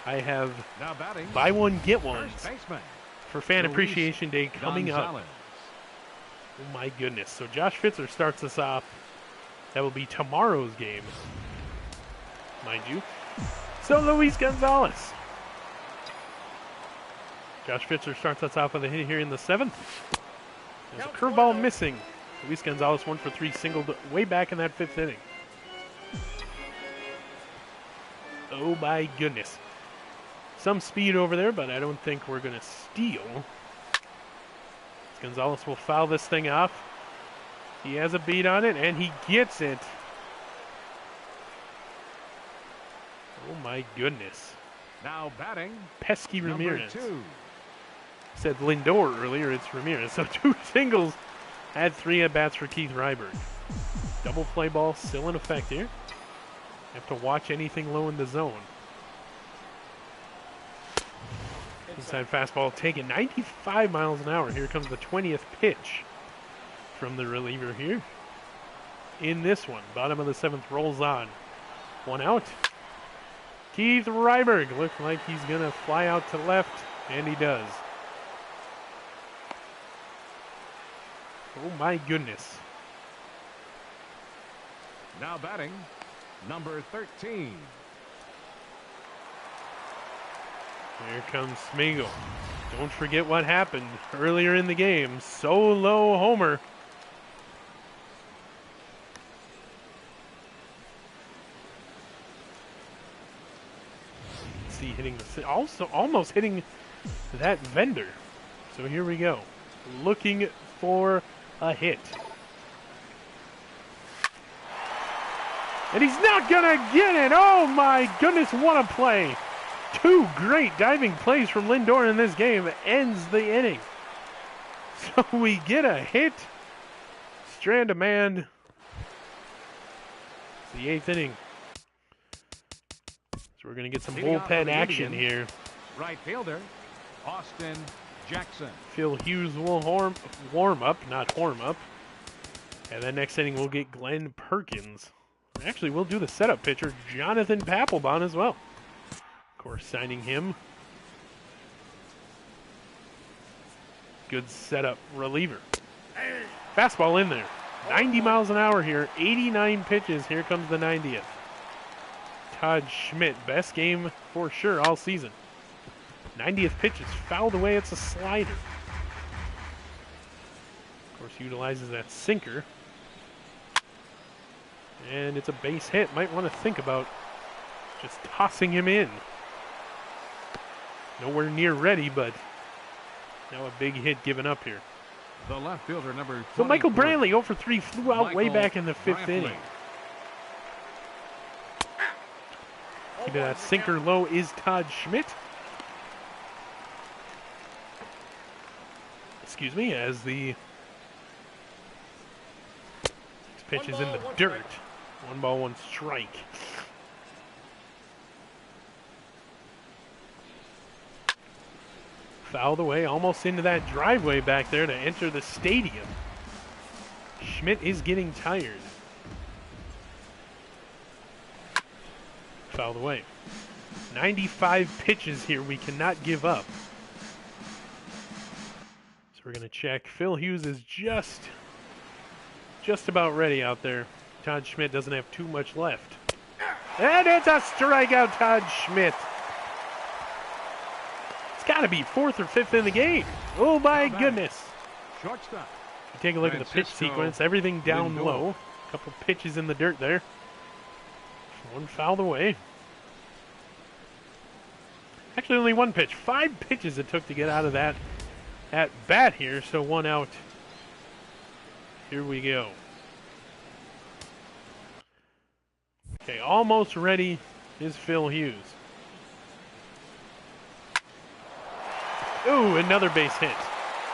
I have Now batting, buy one, get one first baseman, for Fan Luis Appreciation Day coming up. Gonzalez. Oh my goodness. So Josh Fitzer starts us off. That will be tomorrow's game, mind you. So Luis Gonzalez. Josh Fitzer starts us off with a hit here in the seventh. There's a curveball missing. Luis Gonzalez 1 for 3, singled way back in that fifth inning. Oh my goodness. Some speed over there, but I don't think we're going to steal. Gonzalez will foul this thing off. He has a beat on it, and he gets it. Oh my goodness. Now batting, Pesky number Ramirez. 2. Said Lindor earlier, it's Ramirez. So 2 singles, had 3 at-bats for Keith Ryberg. Double play ball still in effect here. Have to watch anything low in the zone. Inside fastball taken 95 miles an hour. Here comes the 20th pitch from the reliever here. In this one, bottom of the 7th rolls on. 1 out. Keith Ryberg looks like he's going to fly out to left, and he does. Oh my goodness. Now batting, number 13. Here comes Smeagol. Don't forget what happened earlier in the game. Solo homer. See, hitting the also almost hitting that vendor. So here we go. Looking for a hit. And he's not going to get it. Oh, my goodness, what a play. Two great diving plays from Lindor in this game. Ends the inning. So we get a hit. Strand a man. It's the 8th inning. So we're going to get some bullpen action here. Right fielder, Austin Jackson. Phil Hughes will warm up, not horm up. And then next inning we'll get Glenn Perkins. Actually, we'll do the setup pitcher, Jonathan Papelbon, as well. Of course, signing him. Good setup reliever. Fastball in there. 90 miles an hour here. 89 pitches. Here comes the 90th. Todd Schmidt, best game for sure all season. 90th pitch is fouled away. It's a slider. Of course, utilizes that sinker. And it's a base hit. Might want to think about just tossing him in. Nowhere near ready, but now a big hit given up here. The left fielder, number 23. So Michael Brantley, 0 for 3, flew out way back in the 5th inning. Into that sinker low is Todd Schmidt. Excuse me, as the pitch is in the dirt. 1 ball, 1 strike. Fouled away, almost into that driveway back there to enter the stadium. Schmidt is getting tired. Fouled away. 95 pitches here, we cannot give up. So we're going to check. Phil Hughes is just about ready out there. Todd Schmidt doesn't have too much left. And it's a strikeout, Todd Schmidt. It's got to be 4th or 5th in the game. Oh, my goodness. Shortstop. You take a look at the pitch sequence. Everything down low. A couple pitches in the dirt there. 1 fouled away. Actually, only 1 pitch. 5 pitches it took to get out of that at bat here. So 1 out. Here we go. Okay, almost ready is Phil Hughes. Ooh, another base hit.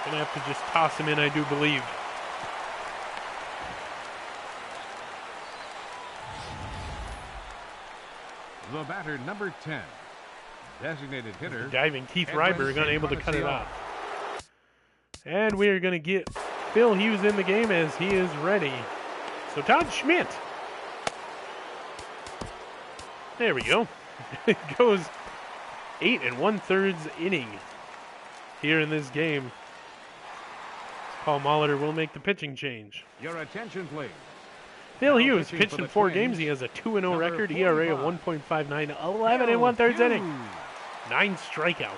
Gonna have to just toss him in, I do believe. The batter, number 10. Designated hitter. Diving Keith Ryberg, unable to cut it off. And we are going to get Phil Hughes in the game as he is ready. So Todd Schmidt. There we go. It goes 8 1/3 inning here in this game. Paul Molitor will make the pitching change. Your attention, please. Phil Hughes pitched in 4 games. He has a 2-0 record, ERA of 1.59, 11 1/3 inning. 9 strikeouts.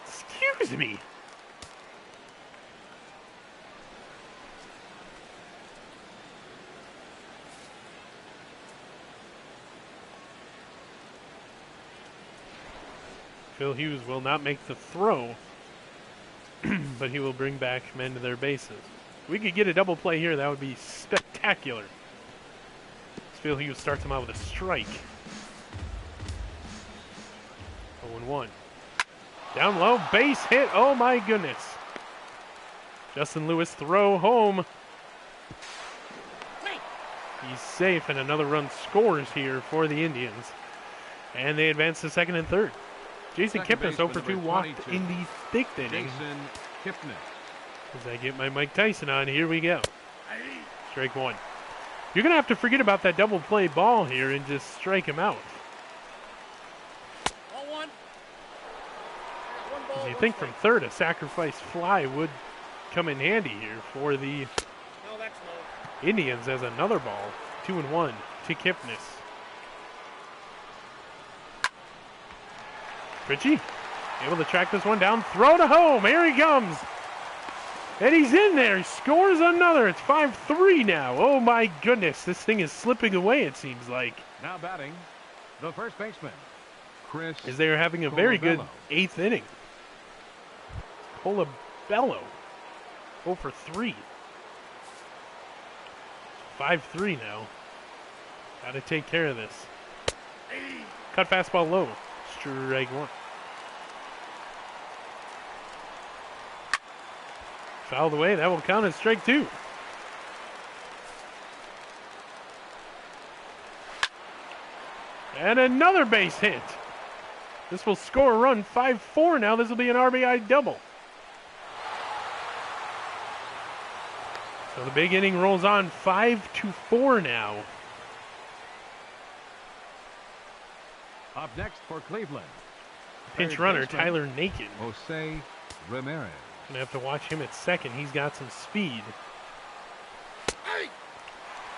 Excuse me. Phil Hughes will not make the throw, but he will bring back men to their bases. If we could get a double play here, that would be spectacular. Phil Hughes starts him out with a strike. 0-1. Down low, base hit. Oh my goodness. Justin Lewis throw home. He's safe, and another run scores here for the Indians. And they advance to 2nd and 3rd. Jason Kipnis 0 for 2 walked in the 6th inning. Jason Kipnis. As I get my Mike Tyson on, here we go. Strike 1. You're going to have to forget about that double play ball here and just strike him out. As you think from 3rd, a sacrifice fly would come in handy here for the Indians as another ball. 2-1 to Kipnis. Richie able to track this one down. Throw to home. Here he comes. And he's in there. He scores another. It's 5-3 now. Oh, my goodness. This thing is slipping away, it seems like. Now batting, the first baseman, Chris. As they are having a very good 8th inning. Colabello 0 for 3. 5-3 now. Got to take care of this. Cut fastball low. Strike one. Fouled away. That will count as strike two. And another base hit. This will score a run. 5-4 now. This will be an RBI double. So the big inning rolls on. 5-4 now. Up next for Cleveland, Pinch third runner baseman, Tyler Nakin. Jose Ramirez. Gonna have to watch him at second. He's got some speed.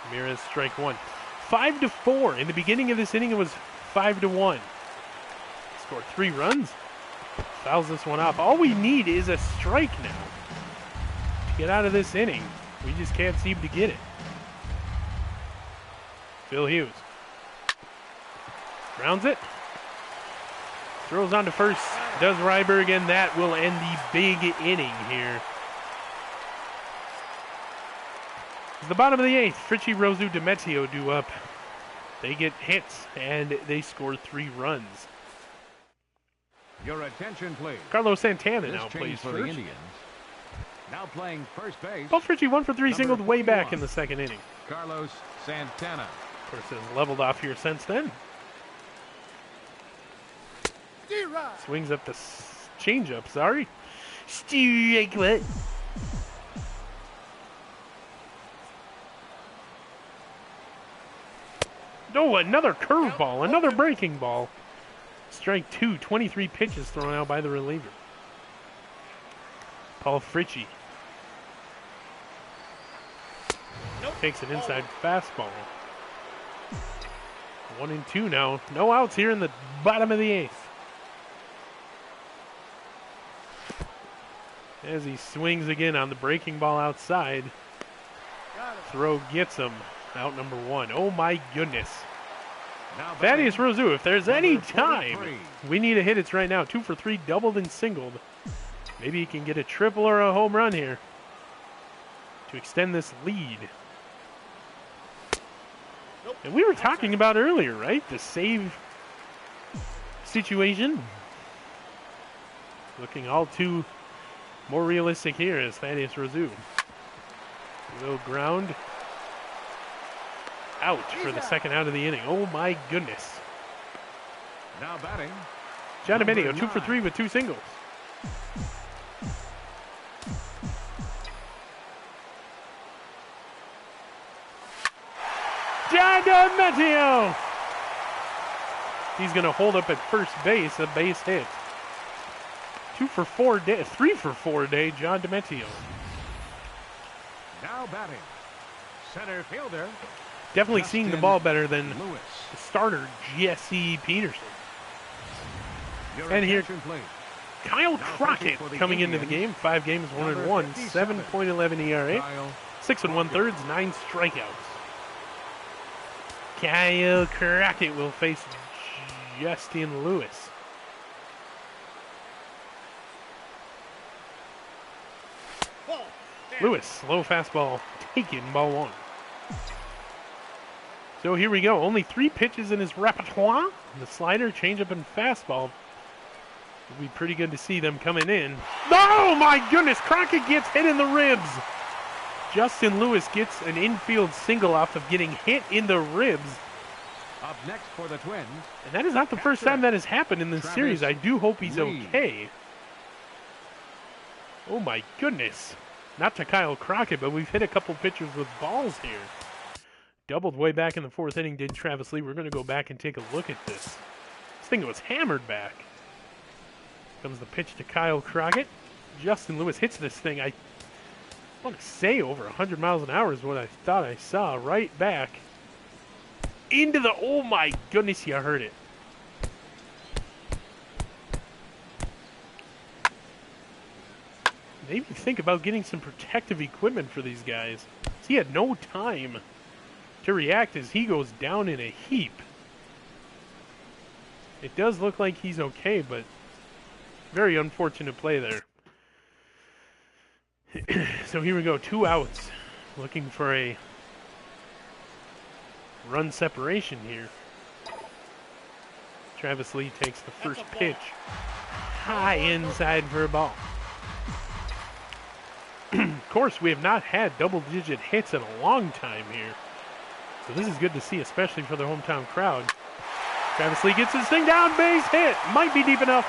Ramirez strike one. 5-4. In the beginning of this inning, it was 5-1. Scored 3 runs. Fouls this one off. All we need is a strike now to get out of this inning. We just can't seem to get it. Phil Hughes grounds it. Throws on to first. Does Ryberg, and that will end the big inning here. It's the bottom of the 8th. Fritchie, Rosu, Demetrio do up. They get hits, and they score 3 runs. Your attention, please. Carlos Santana This now change plays for the first. Indians. Now playing first base, Paul Fritchie 1 for 3 Number singled way back 41. in the second inning. Carlos Santana. Of course, it has leveled off here since then. D-Rod. Swings up the changeup, sorry. Strike what? Oh, another curveball, another breaking ball. Strike two, 23 pitches thrown out by the reliever. Paul Fritchie takes an inside fastball. 1-2 now. No outs here in the bottom of the 8th. As he swings again on the breaking ball outside. Throw gets him. Out number 1. Oh my goodness. Now Thaddeus batting, Rosu, if there's any number time 43. we need a hit, it's right now. 2 for 3, doubled and singled. Maybe he can get a triple or a home run here to extend this lead. And we were talking about earlier, right? The save situation. Looking all too more realistic here as Thaddeus Rosu. Will ground. Out for the second out of the inning. Oh my goodness. Now batting, John Number Domenio, 2 for 9. 3 with 2 singles. John Domenio! He's going to hold up at first base, a base hit. 3 for 4 day, John Domenio. now batting, center fielder Definitely seeing the ball better than Lewis. the starter, Jesse Peterson. Your And here- attention, please. Kyle Now Crockett pitching for the coming into the Indians, game. 5 games, 1-1, number 57, 7.11 ERA, Kyle 6 1/3, 9 strikeouts. Kyle Crockett will face Justin Lewis. Ball. Lewis, low fastball, taken, ball 1. So here we go. Only 3 pitches in his repertoire. The slider, changeup, and fastball. It'll be pretty good to see them coming in. Oh my goodness! Crockett gets hit in the ribs. Justin Lewis gets an infield single off of getting hit in the ribs. Up next for the Twins, And that is not the first time that has happened in this Travis series. I do hope he's Reed. okay. Oh my goodness. Not to Kyle Crockett, but we've hit a couple pitchers with balls here. Doubled way back in the 4th inning did Travis Lee. We're going to go back and take a look at this. This thing was hammered back. Comes the pitch to Kyle Crockett. Justin Lewis hits this thing. I want to say over 100 miles an hour is what I thought I saw. Right back. Into the... Oh my goodness, you heard it. Maybe think about getting some protective equipment for these guys. He had no time to react as he goes down in a heap. It does look like he's okay, but very unfortunate play there. So here we go, 2 outs. Looking for a run separation here. Travis Lee takes the first pitch. High inside for a ball. Of course, we have not had double-digit hits in a long time here. So this is good to see, especially for the hometown crowd. Travis Lee gets his thing down, base hit. Might be deep enough.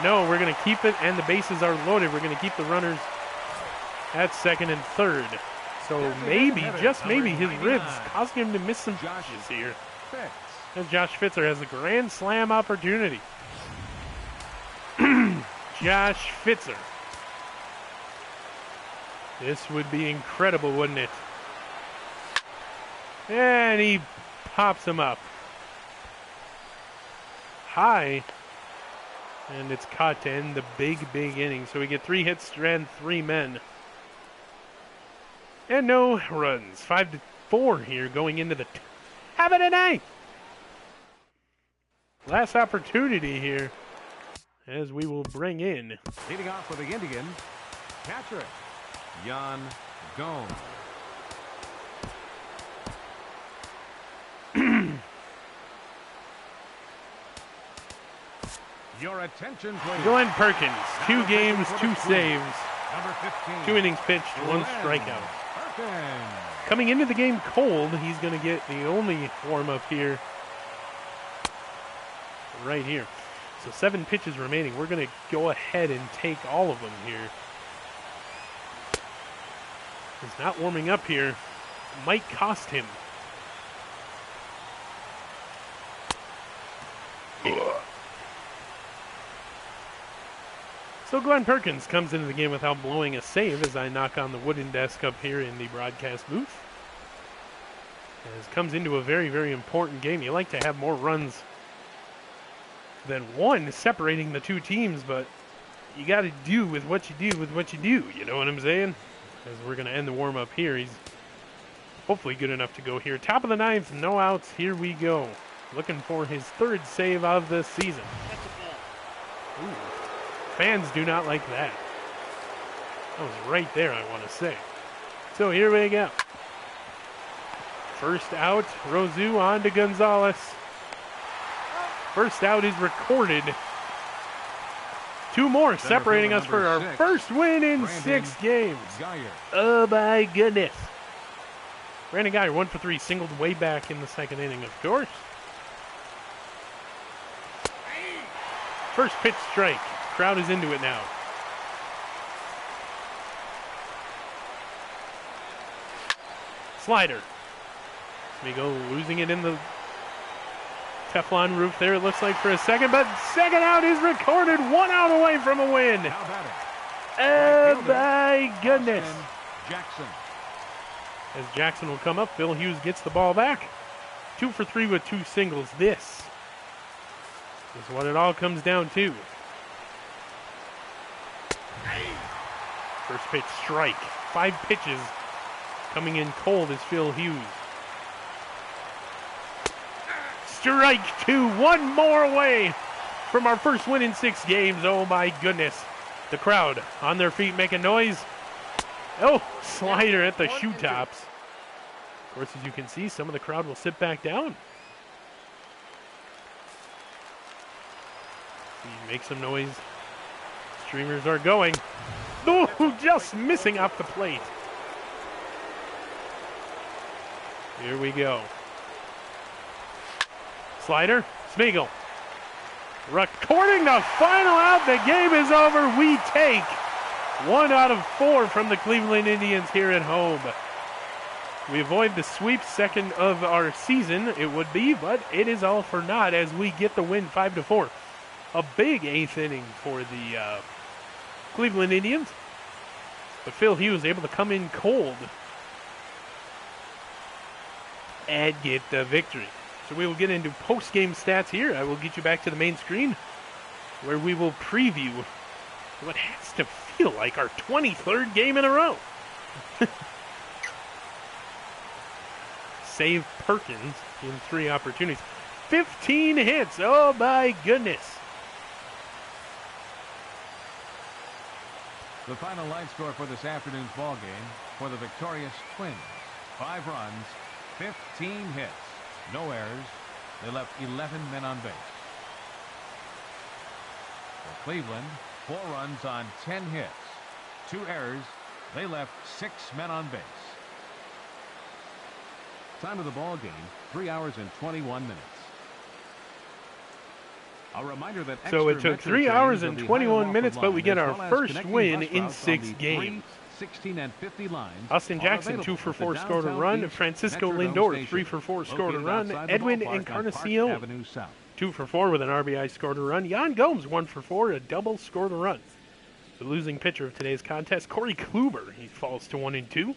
No, we're going to keep it, and the bases are loaded. We're going to keep the runners at second and third. So maybe, just maybe, his ribs causing him to miss some pitches here. And Josh Fitzer has a grand slam opportunity. Josh Fitzer. This would be incredible, wouldn't it? And he pops him up. High. And it's caught to end the big inning. So we get 3 hits and 3 men. And no runs. 5-4 here going into the top of the ninth. Last opportunity here as we will bring in. Leading off for the Indians, catcher, Jan Gomes. Your attention, please. Glenn Perkins, 2 games, 2 saves, Number 15. 2 innings pitched, 1 strikeout. Perkins. Coming into the game cold, he's going to get the only warm-up here. Right here. So 7 pitches remaining. We're going to go ahead and take all of them here. He's not warming up here. Might cost him. So Glenn Perkins comes into the game without blowing a save as I knock on the wooden desk up here in the broadcast booth. As comes into a very important game. You like to have more runs than one separating the 2 teams, but you got to do with what you do with what you do. You know what I'm saying? As we're going to end the warm-up here. He's hopefully good enough to go here. Top of the 9th, no outs. Here we go. Looking for his 3rd save of the season. Ooh. Fans do not like that. That was right there, I want to say. So here we go. First out, Rosu on to Gonzalez. First out is recorded. 2 more separating us for our 1st win in 6 games. Oh my goodness. Brandon Geyer, 1 for 3, singled way back in the 2nd inning, of course. First pitch strike. Crowd is into it now. Slider. Smigo losing it in the Teflon roof there, it looks like, for a second, but 2nd out is recorded. 1 out away from a win. Oh my goodness. Jackson. As Jackson will come up, Phil Hughes gets the ball back. 2 for 3 with 2 singles. This is what it all comes down to. First pitch strike. 5 pitches. Coming in cold is Phil Hughes. Strike 2. 1 more away from our 1st win in 6 games. Oh my goodness. The crowd on their feet making noise. Oh, slider at the shoe tops. Of course, as you can see, some of the crowd will sit back down. Make some noise. Streamers are going. Oh, just missing off the plate. Here we go. Slider, Smiegel. Recording the final out. The game is over. We take 1 out of 4 from the Cleveland Indians here at home. We avoid the sweep, 2nd of our season, it would be, but it is all for naught as we get the win 5-4. A big 8th inning for the Cleveland Indians. But Phil Hughes able to come in cold and get the victory. So we will get into post-game stats here. I will get you back to the main screen where we will preview what has to feel like our 23rd game in a row. Save Perkins in 3 opportunities. 15 hits. Oh my goodness. The final line score for this afternoon's ball game for the victorious Twins: 5 runs, 15 hits. No errors. They left 11 men on base. For Cleveland, 4 runs on 10 hits. 2 errors. They left 6 men on base. Time of the ball game, 3 hours and 21 minutes. A reminder that So it extra took Metro 3 trains hours will and be 21 hired minutes, off but the we line, get as our well as first connecting win bus in routes 6 on the games. 3, 16, and 50 lines. Austin are Jackson, available 2 for at the 4, scored a downtown run. East Francisco Metrodome Lindor, station, 3 for 4, scored a located run. outside the Edwin ballpark on Park Encarnacion, Avenue South. 2 for 4 with an RBI, scored a run. Jan Gomes, 1 for 4, a double, scored a run. The losing pitcher of today's contest, Corey Kluber, he falls to 1 and 2.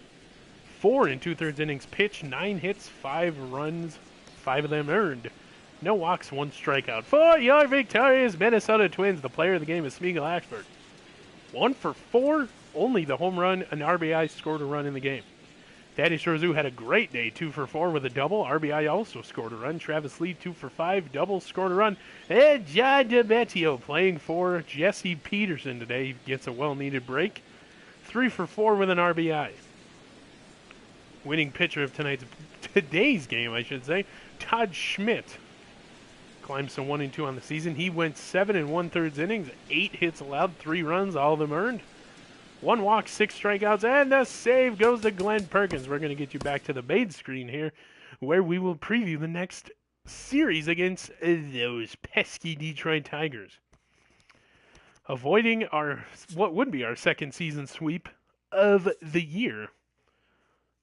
4 2/3 innings pitched, 9 hits, 5 runs, 5 of them earned. No walks, 1 strikeout. For your victorious Minnesota Twins, the player of the game is Smeagol Ashford. 1 for 4, only the home run, an RBI, scored a run in the game. Daddy Scherzu had a great day, 2 for 4 with a double. RBI also scored a run. Travis Lee, 2 for 5, double, scored a run. And John DiMatteo playing for Jesse Peterson today. He gets a well-needed break. 3 for 4 with an RBI. Winning pitcher of today's game, I should say, Todd Schmidt. Climbs to 1 and 2 on the season. He went 7 1/3 innings, 8 hits allowed, 3 runs, all of them earned. 1 walk, 6 strikeouts, and the save goes to Glenn Perkins. We're going to get you back to the main screen here, where we will preview the next series against those pesky Detroit Tigers. Avoiding what would be our second season sweep of the year.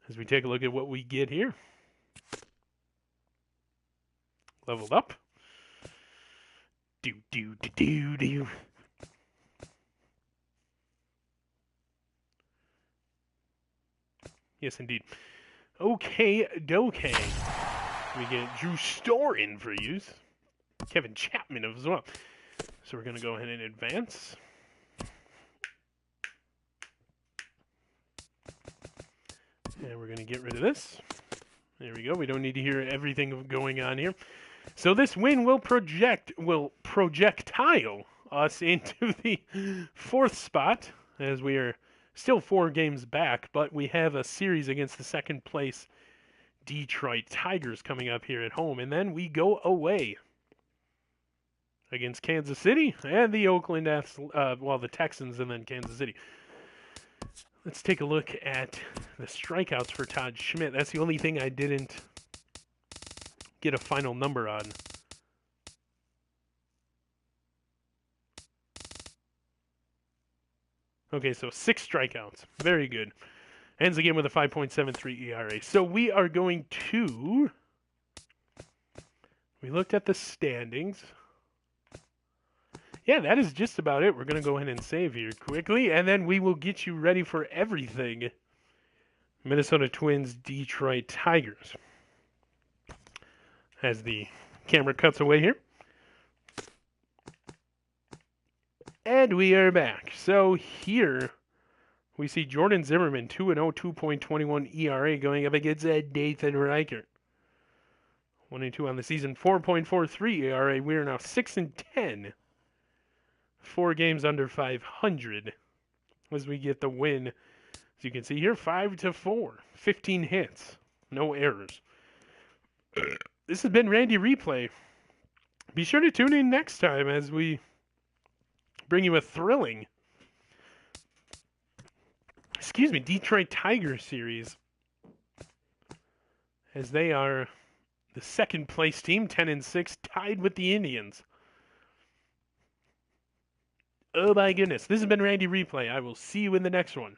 As we take a look at what we get here. Leveled up. Do. Yes, indeed. Okay, dokay. We get Drew Store in for use. Kevin Chapman as well. So we're going to go ahead and advance. And we're going to get rid of this. There we go. We don't need to hear everything going on here. So this win will projectile us into the 4th spot, as we are still 4 games back, but we have a series against the 2nd place Detroit Tigers coming up here at home, and then we go away against Kansas City and the the Texans, and then Kansas City. Let's take a look at the strikeouts for Todd Schmidt. That's the only thing I didn't get a final number on. Okay, so 6 strikeouts. Very good. Ends the game with a 5.73 ERA. So we are going to... We looked at the standings. Yeah, that is just about it. We're going to go ahead and save here quickly, and then we will get you ready for everything Minnesota Twins, Detroit Tigers. As the camera cuts away here. And we are back. So here we see Jordan Zimmerman, 2-0, 2.21 ERA going up against Nathan Reichert. 1-2 on the season, 4.43 ERA. We are now 6-10. 4 games under 500 as we get the win. As you can see here, 5-4, 15 hits, no errors. This has been Randy Replay. Be sure to tune in next time as we bring you a thrilling, Detroit Tigers series, as they are the 2nd place team, 10-6, tied with the Indians. Oh my goodness. This has been Randy Replay. I will see you in the next one.